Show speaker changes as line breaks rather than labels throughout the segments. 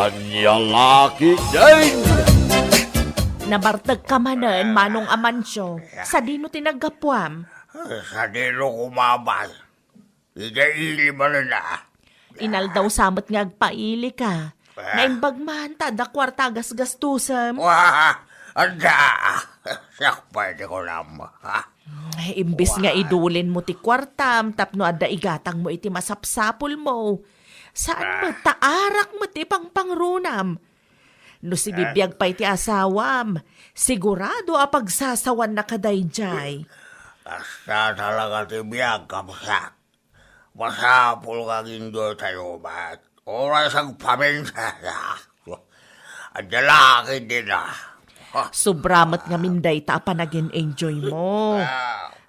Anya laki din!
Nabartag ka manen, Manong Amancio. Sa dino tinagapwam.
Sa dilo kumabal. Ida-ili man na.
Inaldaw samot nga agpaili ka. Naimbag man, tada kwartagas gastusam.
Wah! Anda! Sakpay di ko naman.
Imbis nga idulin mo ti kwartam, tapno ada igatang mo iti masapsapul mo. Saan mo taarak mo ti pangpangrunam? No si bibiyag pa iti asawam, sigurado a pagsasawan na kadayjay.
Basta talaga ti biyag kamsak. Masapul kang indoy tayo ba? Oras ang paminsa. Ang lalaki din
Sobramat nga minday ta panagin enjoy mo.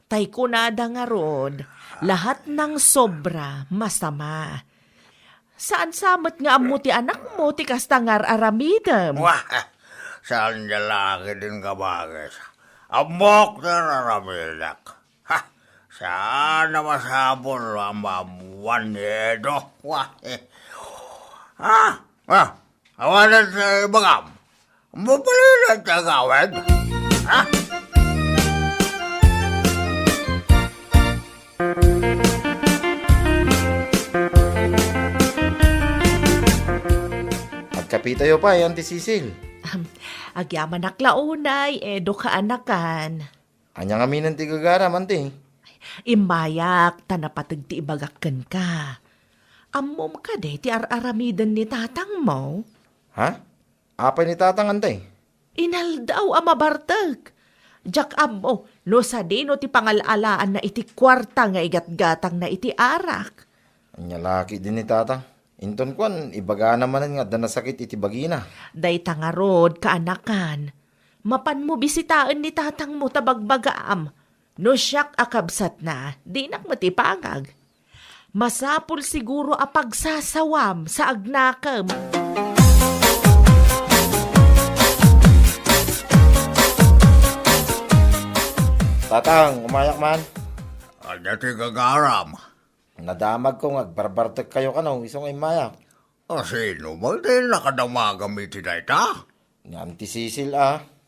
Tay kunada nga rod, lahat ng sobra masama. Saan samot nga amo ti anak mo ti kastangar aramidem?
Wah! Saan lalaki din kabagis? Amok na naramidak. Ha! Saan na masapul ang mabuwan nito? Wah! Awanan sa ibagam. Mapalilan sa gawin. Ha?
Kapitayo pa, Auntie Cecil.
Agyaman naklaunay, edo ka anakan.
Anya nga minan ti gagaram, Auntie.
Imayak, tanapatag ti ibagakan ka. Amom ka de, ti araramidan ni tatang mo.
Ha? Apay ni tatang, Auntie?
Inaldaw amabartag. Jak amo, no sa dino ti pangalalaan na iti kwarta nga igatgatang na iti arak.
Anya laki din ni tatang. Inton kwan, ibaga naman nga danasakit iti bagina.
Day tangarod kaanakan. Mapan mo bisitaan ni tatang mo tabagbagaam. No siyak akabsat na, di nak matipangag. Masapul siguro a pagsasawam sa agnakam.
Tatang, umayak man.
Ano ti gagaram?
Nadamag ko nga, barbartek kayo ka no, isong imayak.
Sino mo din nakadamagamit iti ita?
Ni Auntie Cecil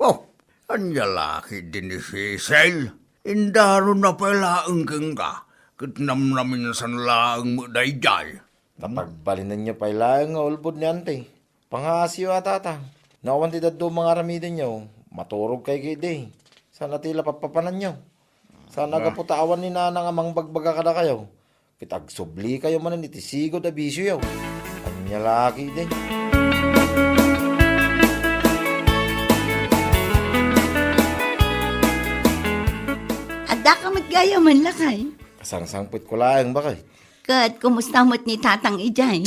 Oh, ang lalaki din ni Cecil. Indaro na pala ang ka. Kitnamnamin sa laang mo dayjay.
Napagbalinan niyo pa ilang nga ulbod ni Auntie. Pangasiyo tatang. Nawan ti daddo mga ramidin niyo. Maturog kay gidi. Sana tila papapanan niyo. Sana gaputawan ni nanang amang bagbaga kada kayo. Kitagsubli kayo manan iti sigod a bisyo yaw. Anya laki din.
Ada ka maggayo man lakay.
Kasangsangpit ko laang bakit?
Kat, kumusta mo't ni tatang ijay?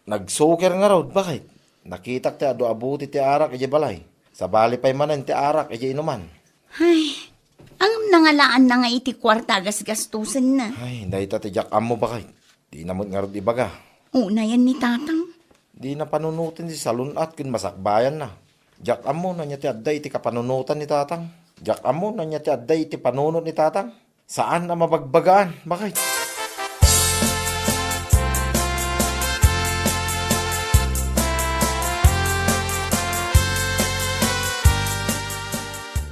Nagsuker nga raw, bakit? Nakitak ti ado abuti ti arak iti balay. Sa bali pa'y manan ti arak iti inuman.
Ay, ang nangalaan na nga iti kwarta gasgastusan na.
Ay, hindi ta ti jakam mo bakit? Di namot nga raw ibaga.
Una yan ni tatang.
Di na panunutin si salunat kin masakbayan na. Jakam mo na niya ti adday iti kapanunutan ni tatang. Jakam mo na niya ti adday iti panunot ni tatang. Saan na mabagbagaan? Bakit?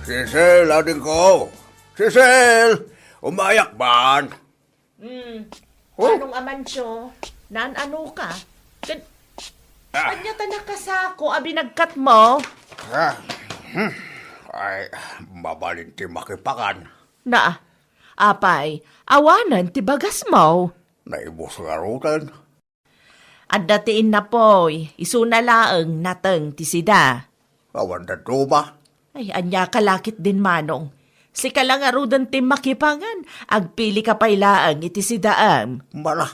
Cecil, ading ko. Cecil, umayak ba?
Anong Amancio? Nan ano ka? Anya ta nakasako, abi nagkat mo?
Ay, mabalin ti makipakan.
Na, apay, awanan ti bagas mo.
Naibos nga rutan.
At datiin na po'y, isuna laeng nateng ti sida.
Awan na ba?
Ay, anya kalakit din manong. Si kalangarudan ti makipangan, agpili ka pa'y laeng iti sidaam.
Mala,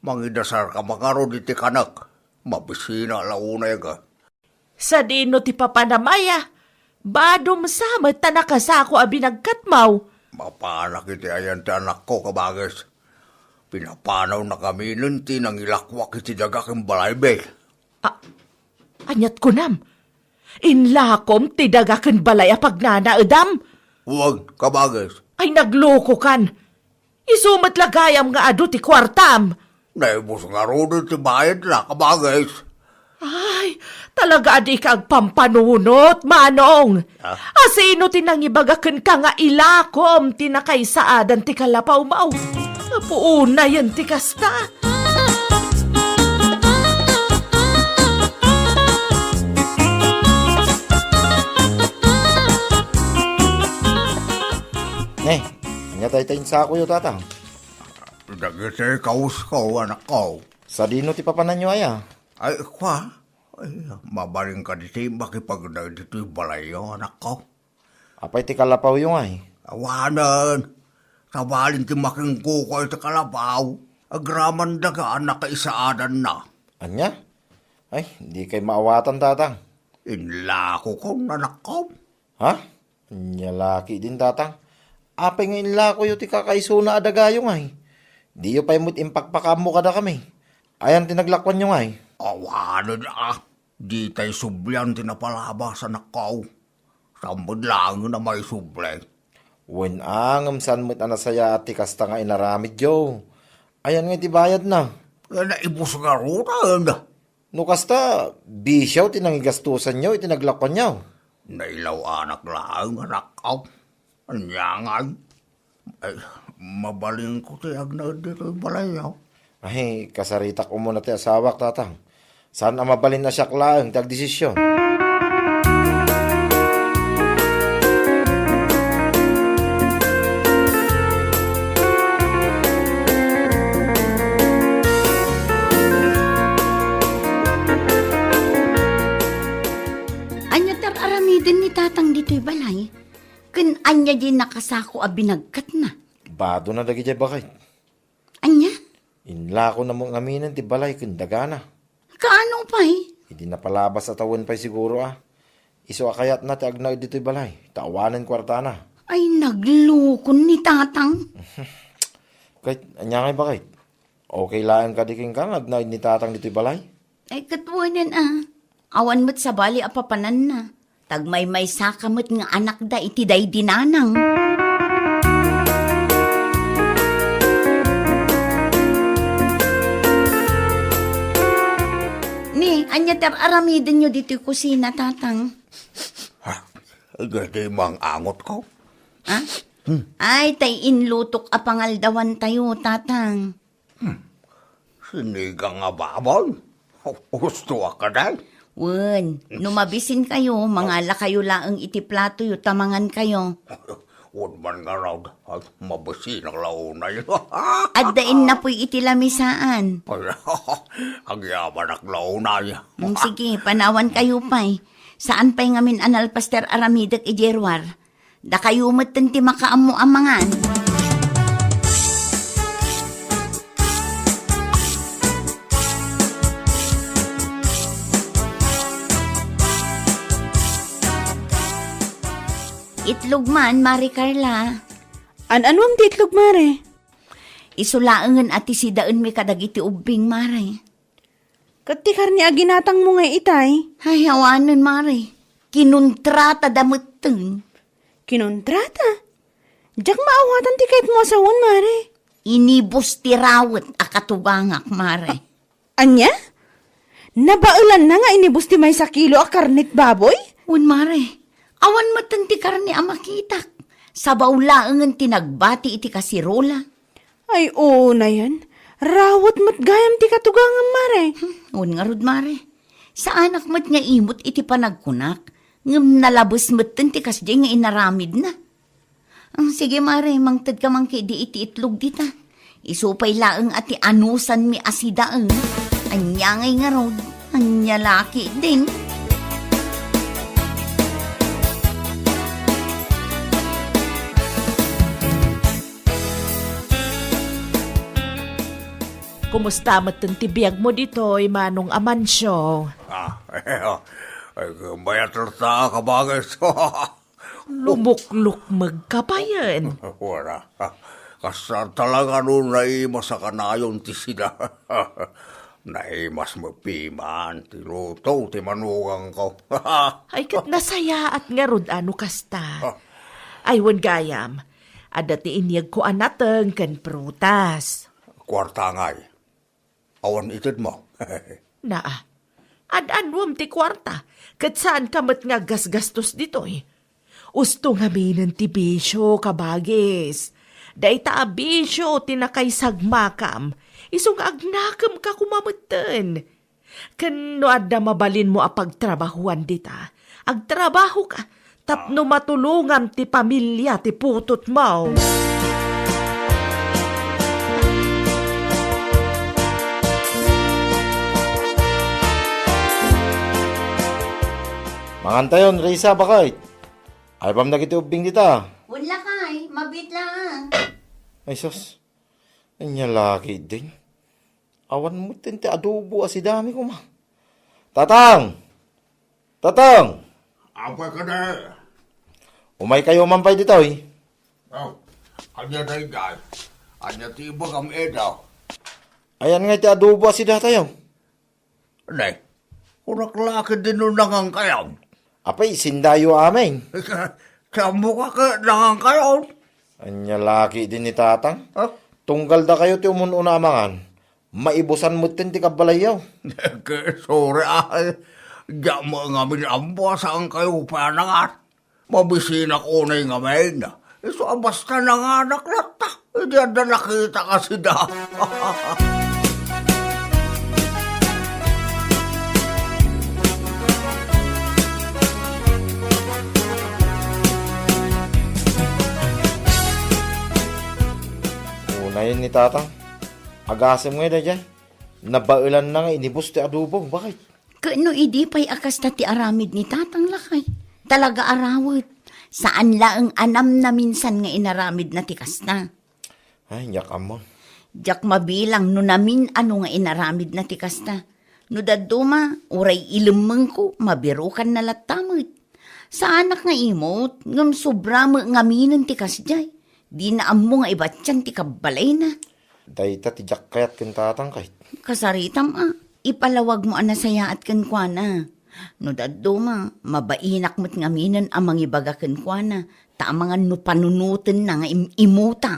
mangidasar ka makarod iti kanak. Mabisina launay ka.
Sa dino ti papanamaya, badom samet ta nakasako abi nagkatmaw.
Mapanak iti ayan ti anak ko kabagis. Pinapanaw na kami nun ti nang ilakwak iti dagaking balaybay.
Anyat ko nam. Inlakom ti dagaken balay a pagnanaedam.
Huwag, kabagis.
Ay nagloko kan. Isumat lagayam nga adu ti kwartam.
Naibos nga ro ti bayad na kabagis.
Ay, Ay, talaga di kag pampanunot, Manong. Asino tinangibagakan ka nga ilakom tinakay saadan ti kalapaw mau. Puuna yan ti kasta.
Anya tayo sa ako yo tatang.
Dagiti kaus ko, anak ko.
Sa dino ti papanan nyo aya.
Ay, kwa? Ay, mabaling ka diti, makipagdag dito yung balayo, anak ko.
Apay ti kalapaw yung ay.
Awanan, sabalin ti making kukoy ti kalabaw. Agraman daga, anak ka isaadan na.
Anya? Ay, di kay maawatan tatang.
Inlako ko, anak ko.
Ha? Anya laki din tatang. Apay nga inla ko yung ti kakaisuna adagayong ay. Di yung pa'y mo't impakpakamo kada kami. Ayan tinaglakwan yung ay.
Awanan di tayo subyan tinapalabas, anak ko. Sambod lang na may suble.
Wen angam san mo't anasaya at ti kasta nga inaramid yo. Ayan nga ti bayad na.
Naibus nga rutan.
No kasta, bisyaw tinangigastusan nyo, itinaglakwan nyo.
Nailaw anak lang, anak ko. Anyangay. Ay, mabaling ko ti agnad dito yung balayaw.
Ay, kasaritak ko muna ti asawak tatang. Saan ang mabalin na siya klaang tagdesisyon?
Anya tar aramidin ni tatang dito'y balay. Kun anya di nakasako a binagkat na.
Bado na dagi jay bakit?
Anya?
Inla ko na mong aminan ti balay kundagana.
Kaano pa'y?
Hindi na palabas at tawon pa'y siguro ah. Iso akayat na ti agnag dito'y balay. Tawanan kwartana.
Ay, naglukon ni tatang.
Kahit, anya ngay bakit? Okay lang ka di king kang agnag ni tatang dito'y balay?
Ay, katwanan Awan mo't sa bali apapanan na. Tagmay-may sakamot nga anak da iti day dinanang. Ni, anya tar aramidin nyo dito yung kusina, tatang.
Gadi mang angot ko.
Ha? Ay, tay inlutok a pangaldawan tayo, tatang.
Sinigang nga babon. Gusto ka na.
Wen, numabisin kayo, mangala kayo laang iti plato yu, tamangan kayo.
Huwag man nga raw. Mabasi ng launa yun.
Addain na po'y iti lamisaan.
Ang yaman ang launa yun.
Sige, panawan kayo pa'y. Saan pa'y ngamin anal Pastor Aramidak ijerwar? Da kayo matan ti makaamu-amangan. Itlog man, Mari Carla.
An-anwam ti itlog, Mare?
Isulaangan ati si daan mi kadagiti ubing, Mari.
Kat ti karni aginatang mo nga itay.
Ay, hawanan, Mari. Kinuntrata damutin.
Kinontrata? Diyak maawatan ti kahit mo asawan, Mare.
Inibos ti rawet akatubangak, Mare.
Anya? Nabaulan na nga inibus ti may sa kilo a karnit baboy?
Un, Mare. Awan matan ti karni amakitak. Sa baulaangan tinagbati iti kasirola.
Ay, oo na yan. Rawat mat gayam ti katugangan, Mare.
Un nga rod, Mare. Sa anak mat nga imot iti panagkunak. Ngam nalabos matan ti kasdi nga inaramid na. Sige, Mare, mangtad ka mang di iti itlog dita. Isupay laang ati anusan mi asidaang. Anya ngay nga rod. Anya laki din.
Kumusta matan ti biyag mo dito'y Manong Amancio?
Ay, mayat sa kabagay.
Lumukluk magkabayan.
Wala. Kasar talaga nun naimas sa kanayon ti sila. Naimas mapiman, ti luto, ti manugang ko.
Ay kat nasaya at nga rod ano kasta. Ay wan gayam, adati inyag ko anateng kan prutas.
Kwartangay. Awan itid mo.
Naa, An-anwam ti kwarta, kat saan kamat nga gasgastos ditoy. Usto nga minan ti bisyo, kabagis. Day ta bisyo, tinakay sagmakam. Isong agnakam ka kumamatan. Kano adda mabalin mo apagtrabahuan dita. Agtrabaho ka, tapno matulungan ti pamilya ti putot mo.
Mangantayon, Risa, bakit? Ay, pam nagitiubing dita.
Wala kay, mabit lang.
Ay, sus. Anya laki din. Awan mo tinte adobo asi dami ko ma. Tatang! Tatang!
Apa ka na?
Umay kayo mampay dito eh.
Oh, anya na igay. Anya tiba kam edaw.
Ayan nga iti adobo asi datayo.
Nay, unak laki din nun nangang kayaw.
Apay, sindayo amin.
Kamu ka nangang kayaw.
Anya laki din ni tatang.
Huh?
Tunggal da kayo ti umununa amangan. Maibusan mo tin ti kabalayaw.
Sorry ay. Diyan mo nga minambo saan kayo panangat. Mabisina ko na yung ngamin. So, basta nanganak lata. Diyan na nakita kasi da.
Unayin ni tatang. Agasem nga dyan. Nabailan na nga inibus ti adobo. Bakit?
Kano idi pa'y akas na ti aramid ni tatang lakay. Talaga arawit. Saan laang anam na minsan nga inaramid na ti kasta.
Ay, yakamon.
Diyak mabilang no namin ano nga inaramid na ti kasta. No daduma, uray ilimeng ko, mabirukan na latamit. Sa anak nga imot, ngam sobra mo ngaminan ti kasjay. Di na amo nga ibatyan ti kabalay na.
Dayta ti jakkayat ken tatang kahit.
Kasaritam ipalawag mo anasaya at kenkwana. No daduma, mabainak mo't ngaminan amang ibaga kenkwana. Ta amangan no panunutin na nga imuta.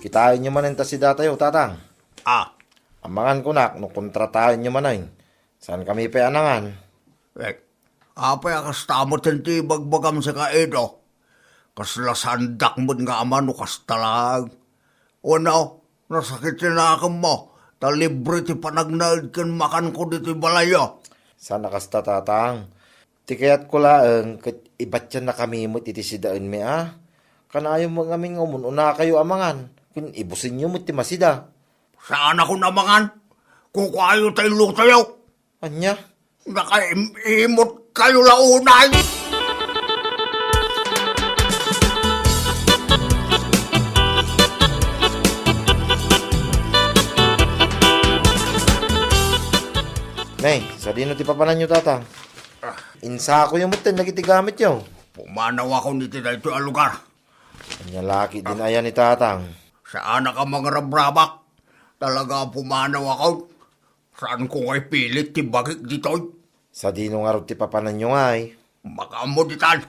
Kitain nyo man enta si datayo, tatang.
Ah,
Amangan ko nak, no kontratahin nyo man ay. Saan kami payanangan?
apay akas tamot ti bagbagam sa kaedo. Kaslasandak mo nga aman no kastalag. O no, nasakit sinakam mo. Talibre ti panagnaid kan makan ko dito balayo.
Saan nakasta tatang? Tikayat ko laang, kat ibat yan na kami mo iti sidaan mi Kanayo mo ngamin umununa kayo amangan. Kung ibusin nyo mo ti masida.
Saan ako namangan? Kung kayo tayo lutayo.
Anya?
Nakaimot kayo launay.
Nay, sa dino ti papanan nyo tatang. Insa ko yung mutin, nagitigamit nyo.
Pumanaw ako nito na ito ang lugar.
Anya laki din ayan ni tatang.
Saan ka mga rabrabak? Talaga pumanaw ako. Saan ko ngay pilit tibagik dito?
Sa dino nga rin ti papanan nyo nga ay.
Makamuditan.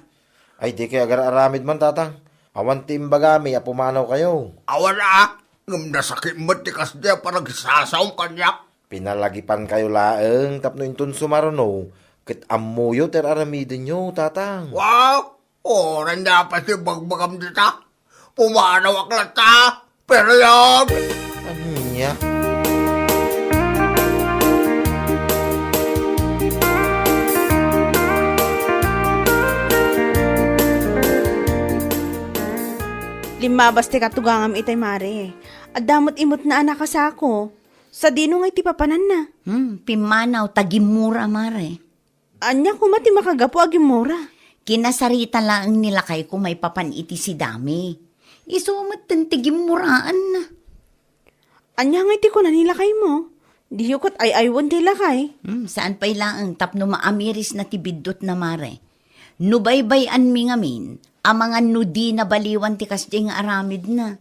Ay di kayo agar-aramid man tatang. Awan ti imbagami, apumanaw kayo.
Awan na. Ngam nasakit mo tikas niya parang sasaw kanya.
Pinalagipan kayo laeng, tapno intun sumaruno. Kit amuyo ter aramidin nyo, tatang.
Wow! Oran na pa si bagbagam dita. Pumanaw ak lata. Pero yun!
Anya?
Limabas ti katugangam itay mare. Adamot imot na anak kasako. Sa dino nga iti papanan na.
Pimanaw, tagimura mare.
Anya kumati makagapo agimura.
Kinasarita lang nila kay kung may papan iti si dami. Isumot tigimuraan na.
Anya nga iti ko na nila kay mo. Diyukot ay aywan nila kay.
Saan pa'y laang tapno maamiris na tibidot na mare. Nubaybayan mi ngamin, amangan no di na baliwan ti kasdi nga aramid na.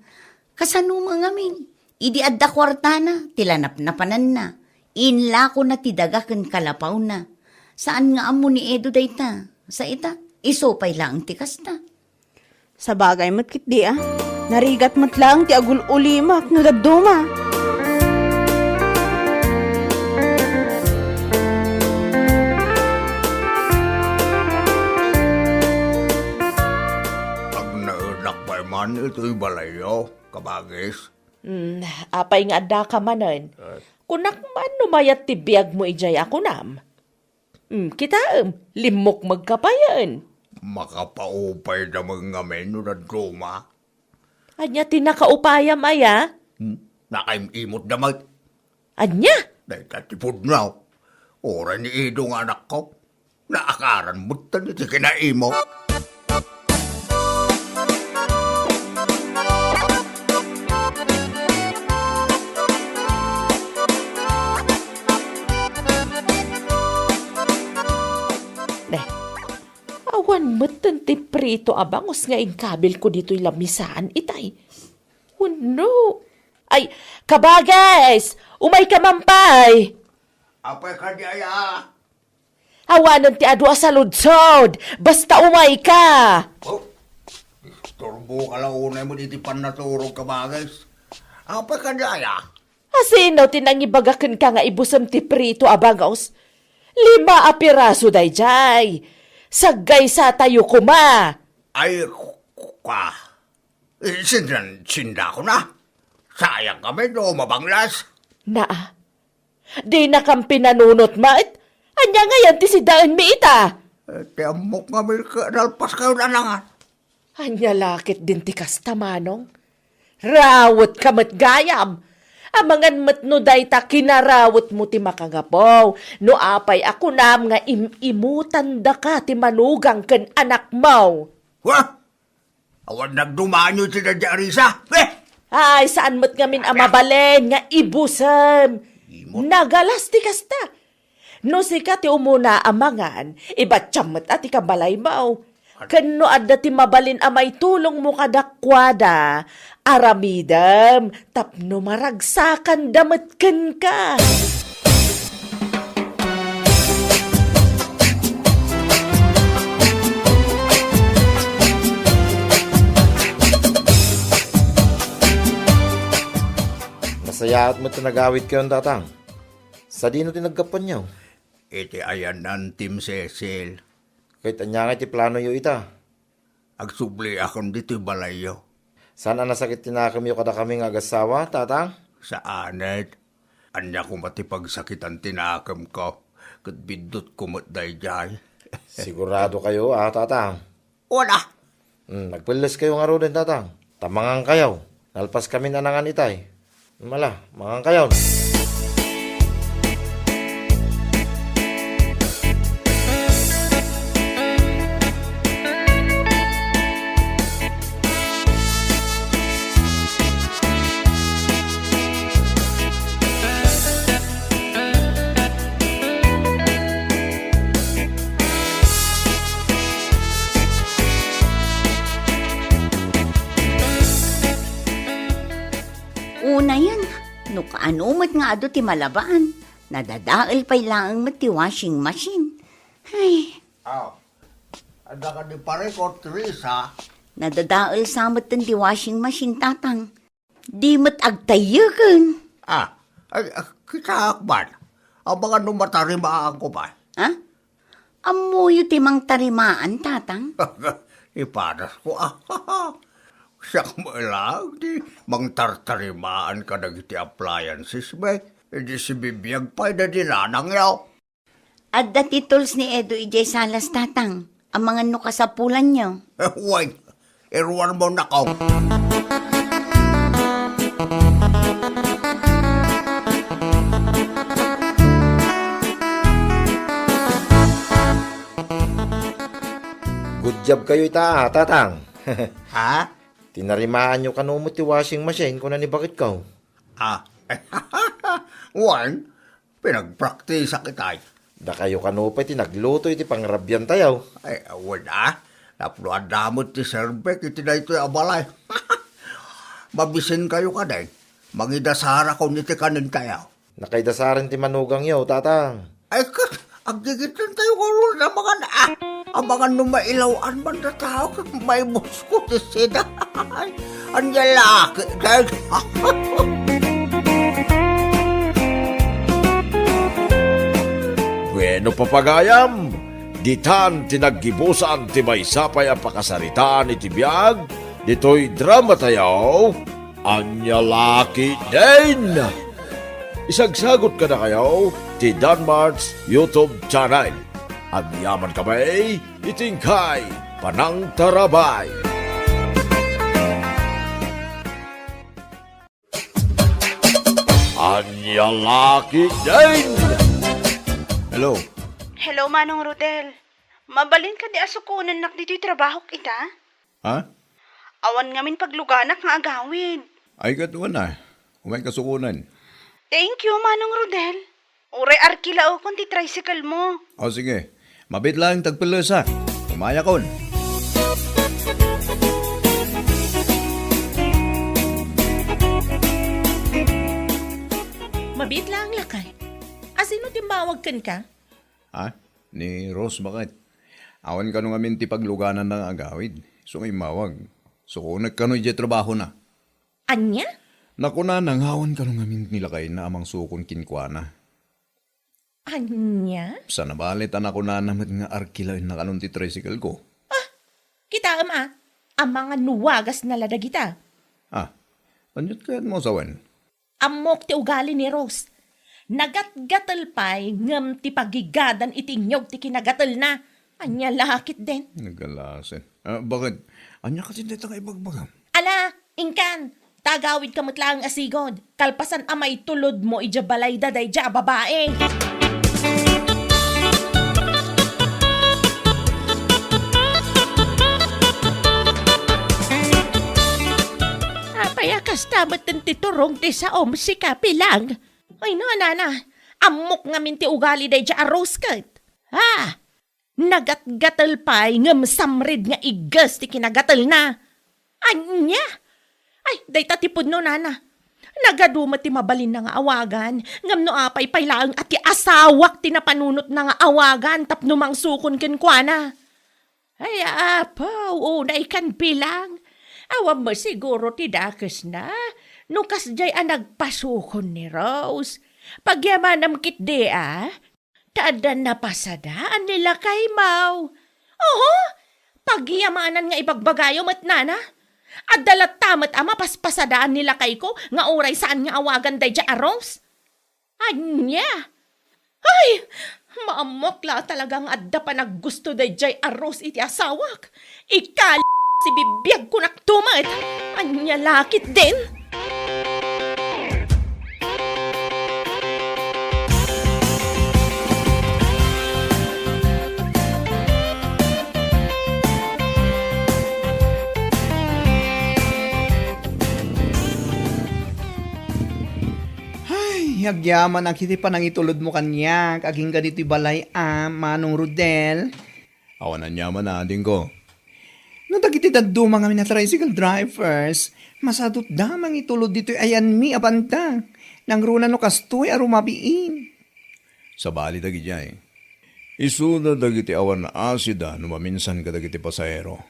Kasano mga ngamin, idi adda kwarta na, tilanap na panan na. Inla ko na tidaga ken kalapaw na. Saan nga amo ni Edo dayta? Sa ita, isopay lang ti kasta.
Sa bagay mo't kit di ah. Narigat mo't lang ti agul ulimak no daduma.
Pag naunak pa man, ito'y balayo, kabagis.
Apay nga da ka manen. Kunak man numayat ti biyag mo ijay ako nam. Kita limok magkapayan.
Makapaupay na mga menu na duma.
Anya tinakaupayam aya?
Nakaimimot naman.
Anya?
Dahil katipod na. Ora ni Ido ng anak ko. Naakaran mo tani ti kinaimo.
Awan matan ti prito abangos nga ingkabil ko dito'y lamisaan itay. Oh no! Ay, kabagais! Umay ka mampay!
Apay ka di aya.
Awanan ti adwa sa ludsod! Basta umay ka!
Oh, turbo ka lang unay mo diti panaturog kabagis. Apay ka di aya.
Asino tinangibagakan ka nga ibusam ti prito abangos? 5 apiraso dayjay! Saggay sa tayo kuma!
Ay, ka. Sinda ko na. Sayang kami no, mabanglas.
Naa, di na kang pinanunot mait. Anya ngayon ti si daan mi ita.
Tiamok kami ka, nalpas kayo na langan.
Anya lakit din ti kastamanong. Rawot kamat gayam. Amangan matno day ta kinarawot mo ti makangapaw. No apay ako nam nga imutan da ka ti manugang ken anak mo.
Wah! Awan nagdumaan yun si Dadya Arisa.
Ay, saan mo't ngamin amabalen nga ibusam. Nagalas ti kasta. No sika ti umuna amangan, ibat tiyamot at ikabalay mo. Kano adda ti mabalin amay tulong mo kadakwada, aramidam, tapno maragsakan damatken ka.
Nasayaat mo ito nagawit kayo ang tatang. Sa dino tinagkapan niyo.
Iti ayan ng Team Cecil.
Kahit anya nga iti plano yo ita.
Agsubli akong dito balayo.
Saan ang nasakit tinakam yo kada kaming agasawa, tatang?
Sa anet. Anya ko matipagsakitan tinakam ko. Kat bidot kumot dayjay.
Sigurado kayo, tatang.
Wala.
Nagpilis kayo nga ro din, tatang. Tamangan kayo. Nalpas kami nanangan itay. Mala, mangang kayo.
Una yan, no kaano mat nga ado ti malabaan. Nadadaal pa'y lang mat ti washing machine. Ay,
Aw. Ada ka di pare ko, Teresa.
nadadaal sa mat ti washing machine, tatang. Di mat agtayakan.
Kita akban. Ang mga numatarimaan ko ba?
Ha? Amuyo ti mang tarimaan, tatang.
Ipadas ko. Siyak mo lang, di mang tartarimaan ka na iti appliances, ba? Hindi si bibiyag pa, na dinanang yaw.
At dati tools ni Edo ijay salas, tatang. Ang mga nukasapulan niyo.
Wait, iruwan mo na ko.
Good job kayo ita, tatang.
Ha?
Tinarimaan nyo kanumot ti washing machine kung nanibakit ka.
One, pinagpraktisa kitay.
Da kayo kanupay tinagluto iti pangrabyan tayaw.
Ay, wala. Napluan damot ti serbek, iti na ito'y abalay. Mabisin kayo ka day. Mangidasara ko niti kanin tayo.
Nakaidasaran ti manugang yaw, tatang.
Ay, ang gigitin tayo ko na mga na. Abangan no mailawan man na tao, may musko di sida. Ang lalaki, dahil.
Bueno papagayam, ditan tinaggibusan ti may sapay ang pakasaritaan iti biyag, dito'y drama tayaw, anya laki din. Isagsagot ka na kayo ti Danmar's YouTube channel. Ang yaman kamay, itingkay, panang tarabay. Anya laki din.
Hello?
Hello, Manong Rodel. Mabalin ka di asukunan nak dito'y trabaho kita?
Ha?
Awan ngamin pagluganak nga agawin.
Ay katuan na. Umay kasukunan.
Thank you, Manong Rodel. Uray arkila o kung ti tricycle mo.
O sige, mabit lang tagpilos ha. Umaya kon.
Mabit lang lakay. Asino timbawag kan ka?
Ha? Ni Rose bakit? Awan ka nung amin ti pagluganan ng agawid. So ngay mawag. So kung nagkano'y di trabaho na.
Anya?
Naku na, nangawan ka nung amin nila kay na amang sukon kinkwana.
Anya?
Sa nabalit anak ko na naman nga arkila na kanong ti tricycle ko.
Kita ama, ang mga nuwagas na lada kita.
Ah, anyot kaya't mo sawan?
Amok ti ugali ni Rose. Nagat-gatal pa'y ngam ti pagigadan itinyog ti kinagatal na. Anya lakit din.
Nagalasin. Bakit? Anya kasi dito nga ibagbagam.
Ala, ingkan, tagawid ka matlang asigod. Kalpasan amay tulod mo ijabalay daday ja babae. Payakas tamat ng titurong ti sa si kapilang. Ay no, nana, amok nga min ti ugali day ja arroz kat. Ha? Nagat-gatal pa'y ngam samrid nga igas ti kinagatal na. Anya? Ay, day tatipod no, nana. Nagaduma ti mabalin na nga awagan. Ngam no apay paylaang at ti asawak ti napanunot na nga awagan tapno mang sukon kenkwana. Ay, apaw, unay kan pilang. Awam mo siguro ti dakes na. Nukas jay nagpasukon ni Rose. Pagyamanam kit di taadan na pasadaan nila kay Mau. Oho, pagyamanan nga ibagbagayo mat nana. At dalat tamat ama paspasadaan nila kay ko nga uray saan nga awagan day ja Rose. Anya? Ay, maamok la talagang adda pa naggusto day jay Rose iti asawak. Ikal si bibiyag ko naktumat. Anya lakit din.
Hagyaman ang kiti pa nang itulod mo kanya, aging ganito'y balay Manong Rodel.
Awan na nyaman na ading ko.
No dagiti daduma nga na tricycle drivers, masadot damang itulod dito'y ayan mi abanta. Nang runa no kastoy arumabiin.
Sa bali dagi jay. Isuna dagiti awan na asida no maminsan ka dagiti pasahero.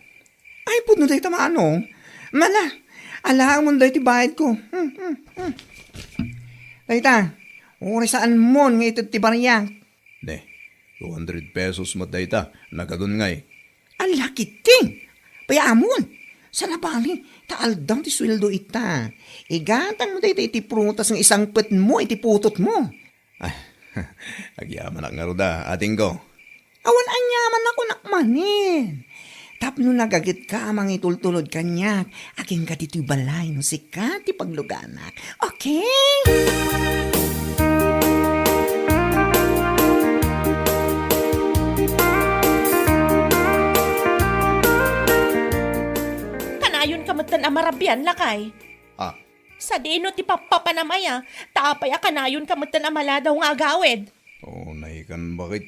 Ay pud no dahi tamano. Mala, alaang mo dahi ti bayad ko. Dayta, uri saan mo nga ito ti bariyang.
Ne, 200 pesos matayta, nakadun ngay.
Ang laki ting! Payamon! Sa nabali, taaldang ti sweldo ita. Igatang mo dito iti prutas ng isang pet mo, iti putot mo.
Ay, agyaman nga ruda, ating ko.
Awan anyaman ako nakmanin. Tapno nagagit ka amang itultulod kanyak. Aking ka dito'y balay no sikat ti pagluganak. Okay?
Kanayon kamatan amarabyan lakay.
Ah,
Sa dino ti papapanamaya, tapay kanayon kamatan amaladaw nga agawid.
nahikan bakit?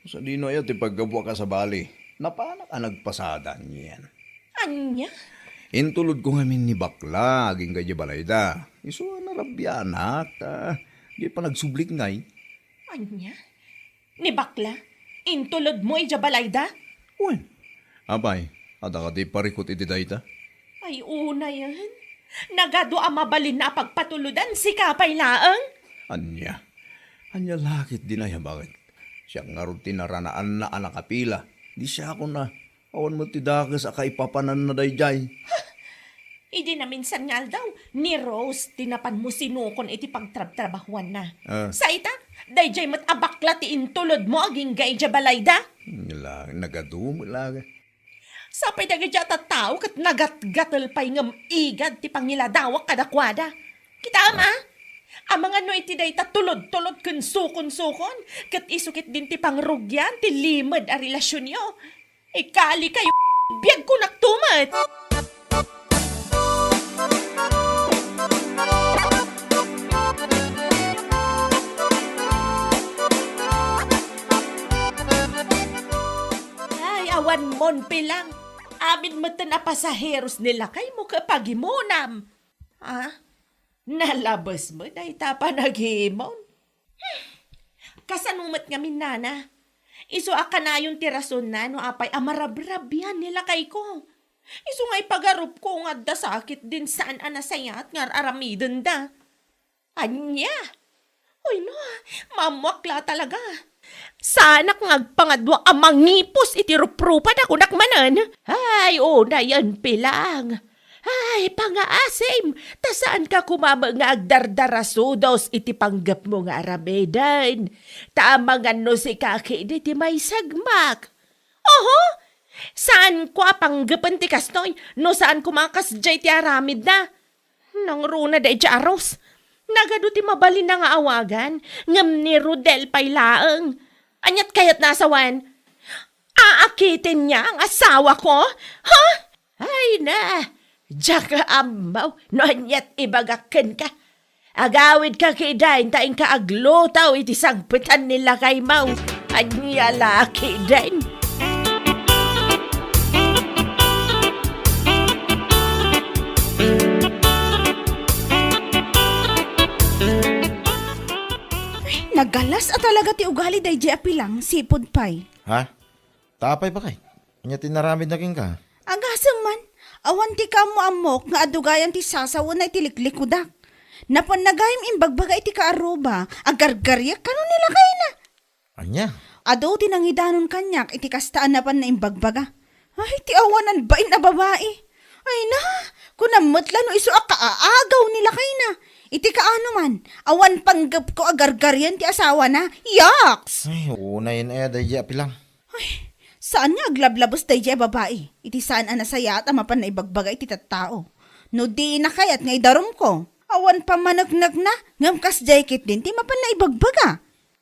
Sa dino ayaw ti paggawa ka sa bali. Napanak ka nagpasada niyan.
Anya?
Intulod ko ngamin ni bakla, aging kaya balayda. Iso na rabyanak, di pa nagsublik ngay.
Anya? Ni bakla? Intulod mo ijabalayda?
Uwan. Abay, ada ka di parikot iti dayta?
Ay, una yan. Nagado ang mabalin na pagpatuludan si Kapay Laang.
Anya. Anya lakit din ay bakit? Siya nga rin tinaranaan na anak kapila. Di siya ako na. Awan mo tidakas aka ipapanan na dayjay.
Idi na minsan nga daw, ni Rose, tinapan mo sinukon iti pagtrab-trabahuan na. Sa ita, dayjay mat abakla ti intulod mo aging gayja balayda.
Nagadum laga.
Sapay na gadya tao kat nagat-gatal pa'y ngam igad ti pangiladawak kadakwada. Kita ama, ang mga no iti dayta tulod-tulod kun sukon-sukon, kat isukit din ti pangrugyan, ti limad a relasyon nyo. Ikali kayo, biyag ko naktumat. Ay, awan mon pilang. Amin mo na pasaheros nila kay mo kapag imunam. Ha? Nalabas mo na itapa nag-imon. Kasanumat nga minana. Iso aka na yung tirason na no apay amarabrabyan nila kay ko. Iso nga'y pagarup ko nga da sakit din saan anasayat nga aramidon da. Anya? Uy no, mamwakla talaga. Sana kung agpangadwa ang mangipos iti ruprupan ako nakmanan. Ay, na yan pilang. Ay, pangaasim, ta saan ka kumama nga agdardarasodos iti panggap mo nga aramedan. Tama nga no si kaki iti may sagmak. Oho, saan ko panggapan ti kastoy, no saan kumakas jay ti aramid na. Nang runa day ti aros. Nagado ti mabalin na nga awagan, ngam ni Rodel pay laeng. Anyat kayat nasawan? Aakitin niya ang asawa ko? Ha? Ay na, diya ka amaw, no anyat ibagakan ka. Agawid ka kidain, taing ka aglotaw, iti sagpitan nila kay maw. Anya laki din.
Nagalas at talaga ti ugali day di apilang sipod pay.
Ha? Tapay ba kay? Anya tinaramid na king ka?
Agasang man, awan ti kamo amok nga adugayan ti sasawa na itiliklikkudak. Napan nagayim imbagbaga iti kaaruba, agargaryak kano nila kayo na.
Anya?
Ado tinangidanon kanyak iti kastaan napan na imbagbaga. Ay, ti awanan bain na babae. Ay na, kunamutla no iso akaagaw nila kayo na. Iti kaano man, awan panggap ko agargaryan ti asawa na. Yaks!
Ay, una yun dayja pilang.
Ay, saan nga aglablabos dayjay babae? Iti saan anasaya at amapan na ibagbaga iti tattao. No di na kayat nga idarom ko. Awan pa managnag na, ngam kas jaykit din ti mapan na ibagbaga.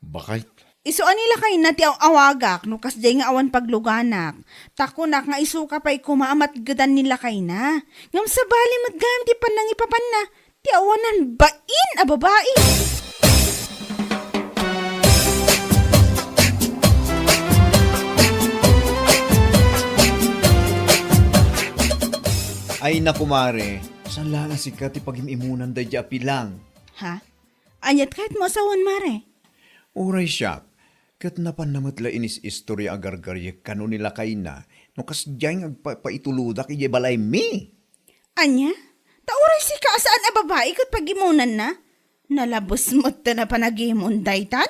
Bakit?
Iso anila kay na ti awagak no kas jay nga awan pagluganak. Takunak nga iso ka pa'y kumaamat gadan nila kay na. Ngam sa bali matgam ti panangipapan na. Ti awanan bain a babae.
Ay nakumare, saan lang si Kati pag-imimunan day di apilang?
Ha? Anyat kahit mo asawan mare.
Uray siya, kat napan namatla inis istorya agar-garye kano nila kay na, no kas diyang agpaituludak iya balay mi.
Anya? Tauray si ka saan a babae kat pagimunan na? Nalabos mo ta na panagimon daytan?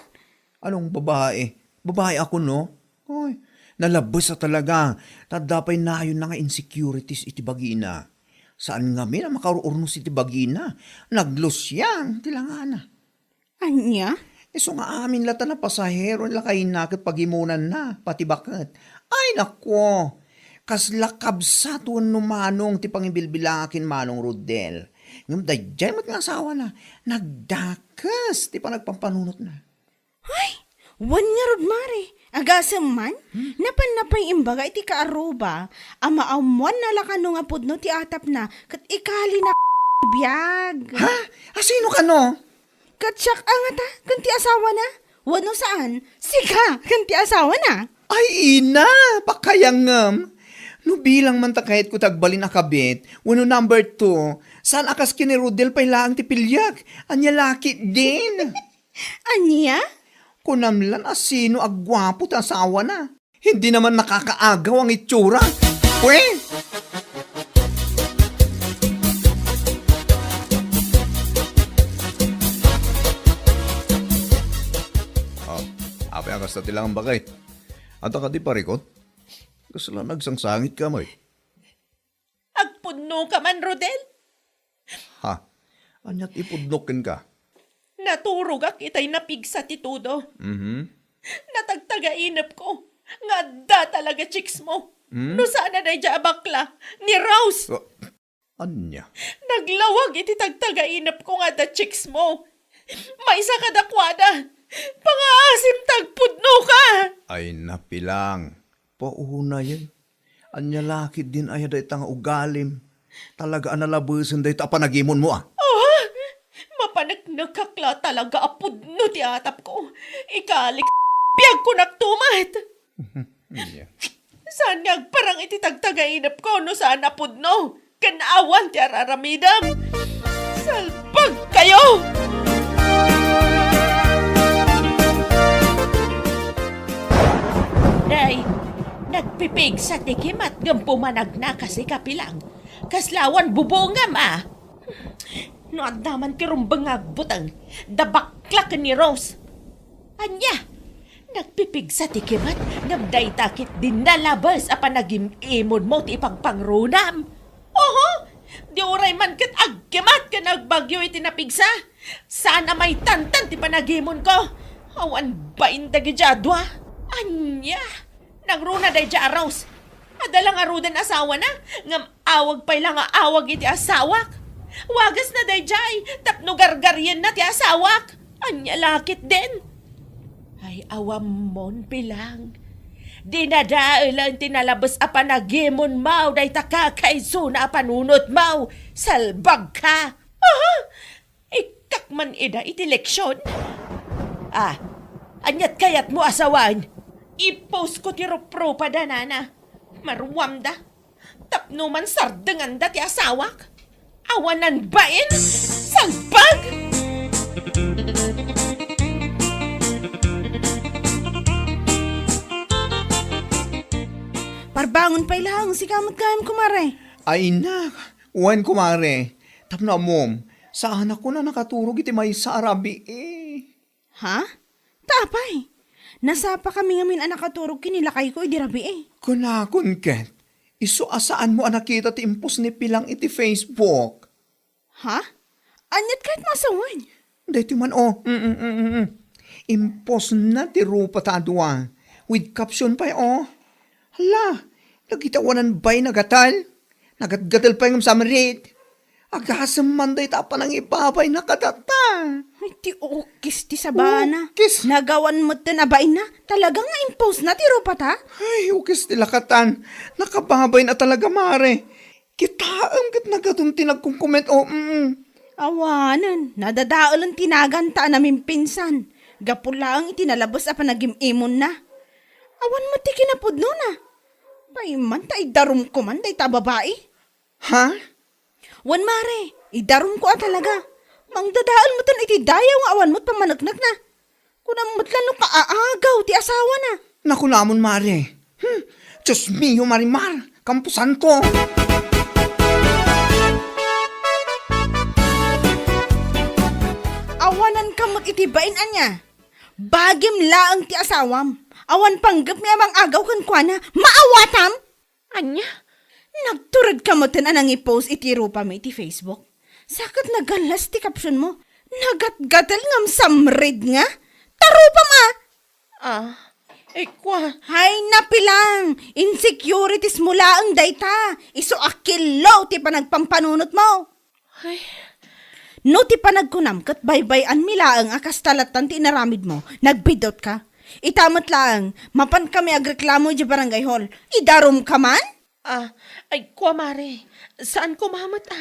Anong babae? Babae ako no? Ay, nalabos sa talaga. Tadapay na yun na nga insecurities iti bagina. Saan nga mi na makaruurnos iti bagina? Naglos yan, tilangana.
Anya?
So nga amin lata na pasahero lakay na kat pagimunan na, pati bakit. Ay nako, kaslakab sa tuwan numanong ti pangibilbilakin manong Rodel. Ngam dayjay mat nga asawa na, nagdakas ti panagpampanunot na.
Ay, wan nga rod mare. Agasam man, napan imbaga iti kaaruba, ama amuan na lakano nga pudno ti atap na, kat ikali na biyag.
Ha? Asino ka no?
Kat siyak angata, kanti asawa na. Wano saan? Sika, kanti asawa na.
Ay ina, pakayangam. No bilang man takahit ko tagbalin akabit, wano number 2, saan akas kini Rodel pay laang ti pilyak, anya laki din.
Anya?
Kunamlan asino agwapo ta asawa na. Hindi naman nakakaagaw ang itsura. Pwe! Apa ang kasta tilang ang bagay? At ka di parikot? Kasala nagsangsangit ka mo.
Agpuno ka man, Rodel.
Ha? Anyat ipudnokin ka?
Naturog ak itay napigsa ti Tudo. Natagtagainap ko. Nga da talaga chicks mo. No sana na dya bakla ni Rose.
Anya?
Naglawag iti tagtagainap ko nga da chicks mo. May isa kadakwada. Pangaasim tagpudno ka.
Ay napilang. Pauna yan. Anya lakit din ay day tanga ugalim. Talaga analabusin day ta panagimon mo ah.
Mapanagkakla talaga apudno ti atap ko. Ikalik piyag ko nagtumat. Saan parang iti tagtagainap ko no saan apudno. Kanawan ti araramidam. Salpag kayo! Day, nagpipig sa tikim at gampumanag na kasi kapilang. Kaslawan bubongam ah. No andaman ti rumbang agbutang, dabaklak ni Rose. Anya, nagpipig sa tikimat, ngamday takit din nalabas a panagimimod mo ti ipagpangrunam. Oho, di oray man kat agkimat ka nagbagyo iti napigsa. Sana may tantan ti panagimon ko. Awan ba indagi jadwa? Anya, nagruna day dya Rose. Adalang arudan asawa na, ngam awag pa'y lang awag iti asawak. Wagas na dayjay, tapno gargaryen na ti asawak. Anya lakit din. Ay awam mon pilang. Dinadailan tinalabas a panagimon mau, day takakaiso na panunot mau. Salbag ka. Aha, ikak man ida iti leksyon. Ah, anyat kayat mo asawan. I-post ko ti ropro pa danana. Marwam da. Tapno man sardengan da ti asawak. Awanan bain? Salbag!
Parbangon pa ilang, si kamot kayam kumare.
Ay na, uwan kumare. Tapno mom, sa anak ko na nakaturog iti may sa Arabi eh.
Ha? Tapay. Nasapa kami ngamin anak katurog kinilakay ko, idirabi eh.
Kunakon ket, iso asaan mo nakita ti impos ni Pilang iti Facebook.
Ha? Anyat kahit masawan.
Dito man Impos na ti rupa tadwa. With caption pa Hala, nagitawanan ba'y nagatal? Nagatgatal pa yung samarit. Agasam man day tapa ng ipapay nakadata.
Ay, ti okis ti sabana.
Ukis.
Nagawan mo ti nabain na. Talagang nga impose na ti rupa ta.
Ay, ukis tilakatan. Nakababay na talaga mare. Kitaam kat nagatong tinagkong-comment
Awanan, nadadaalan tinaganta namin pinsan. Gapula ang itinalabas a panagimimon na. Awan mo ti kinapudno na. Paiman ta idarum ko man day ta babae.
Ha?
Wan mare, idarum ko talaga. Mangdadaal mo tan iti dayaw nga awan mo't pamanagnak na. Kunam mo't lalo kaaagaw ti asawa na.
Naku namon mare. Diyos mio marimar, kampusan ko.
Awanan ka mag-itibain anya. Bagim laang ti asawam. Awan panggap mi amang agaw kan kwa na. Maawatam!
Anya?
Nagturad ka mo tan anang i-post iti rupa mo iti Facebook. Sakat nagalas ti caption mo. Nagatgatal ngam samrid nga. Tarupa ma!
Ikwa.
Hay napilang. Insecurities mo laang dayta. Iso akilaw ti panagpampanunot mo.
Ay,
No ti panagkunam kat baybayan mi laang akas talatan ti inaramid mo. Nagbidot ka. Itamot lang. Mapan kami agreklamo di barangay hall. Idarom ka man?
Ay, kwa mare. Saan ko mamat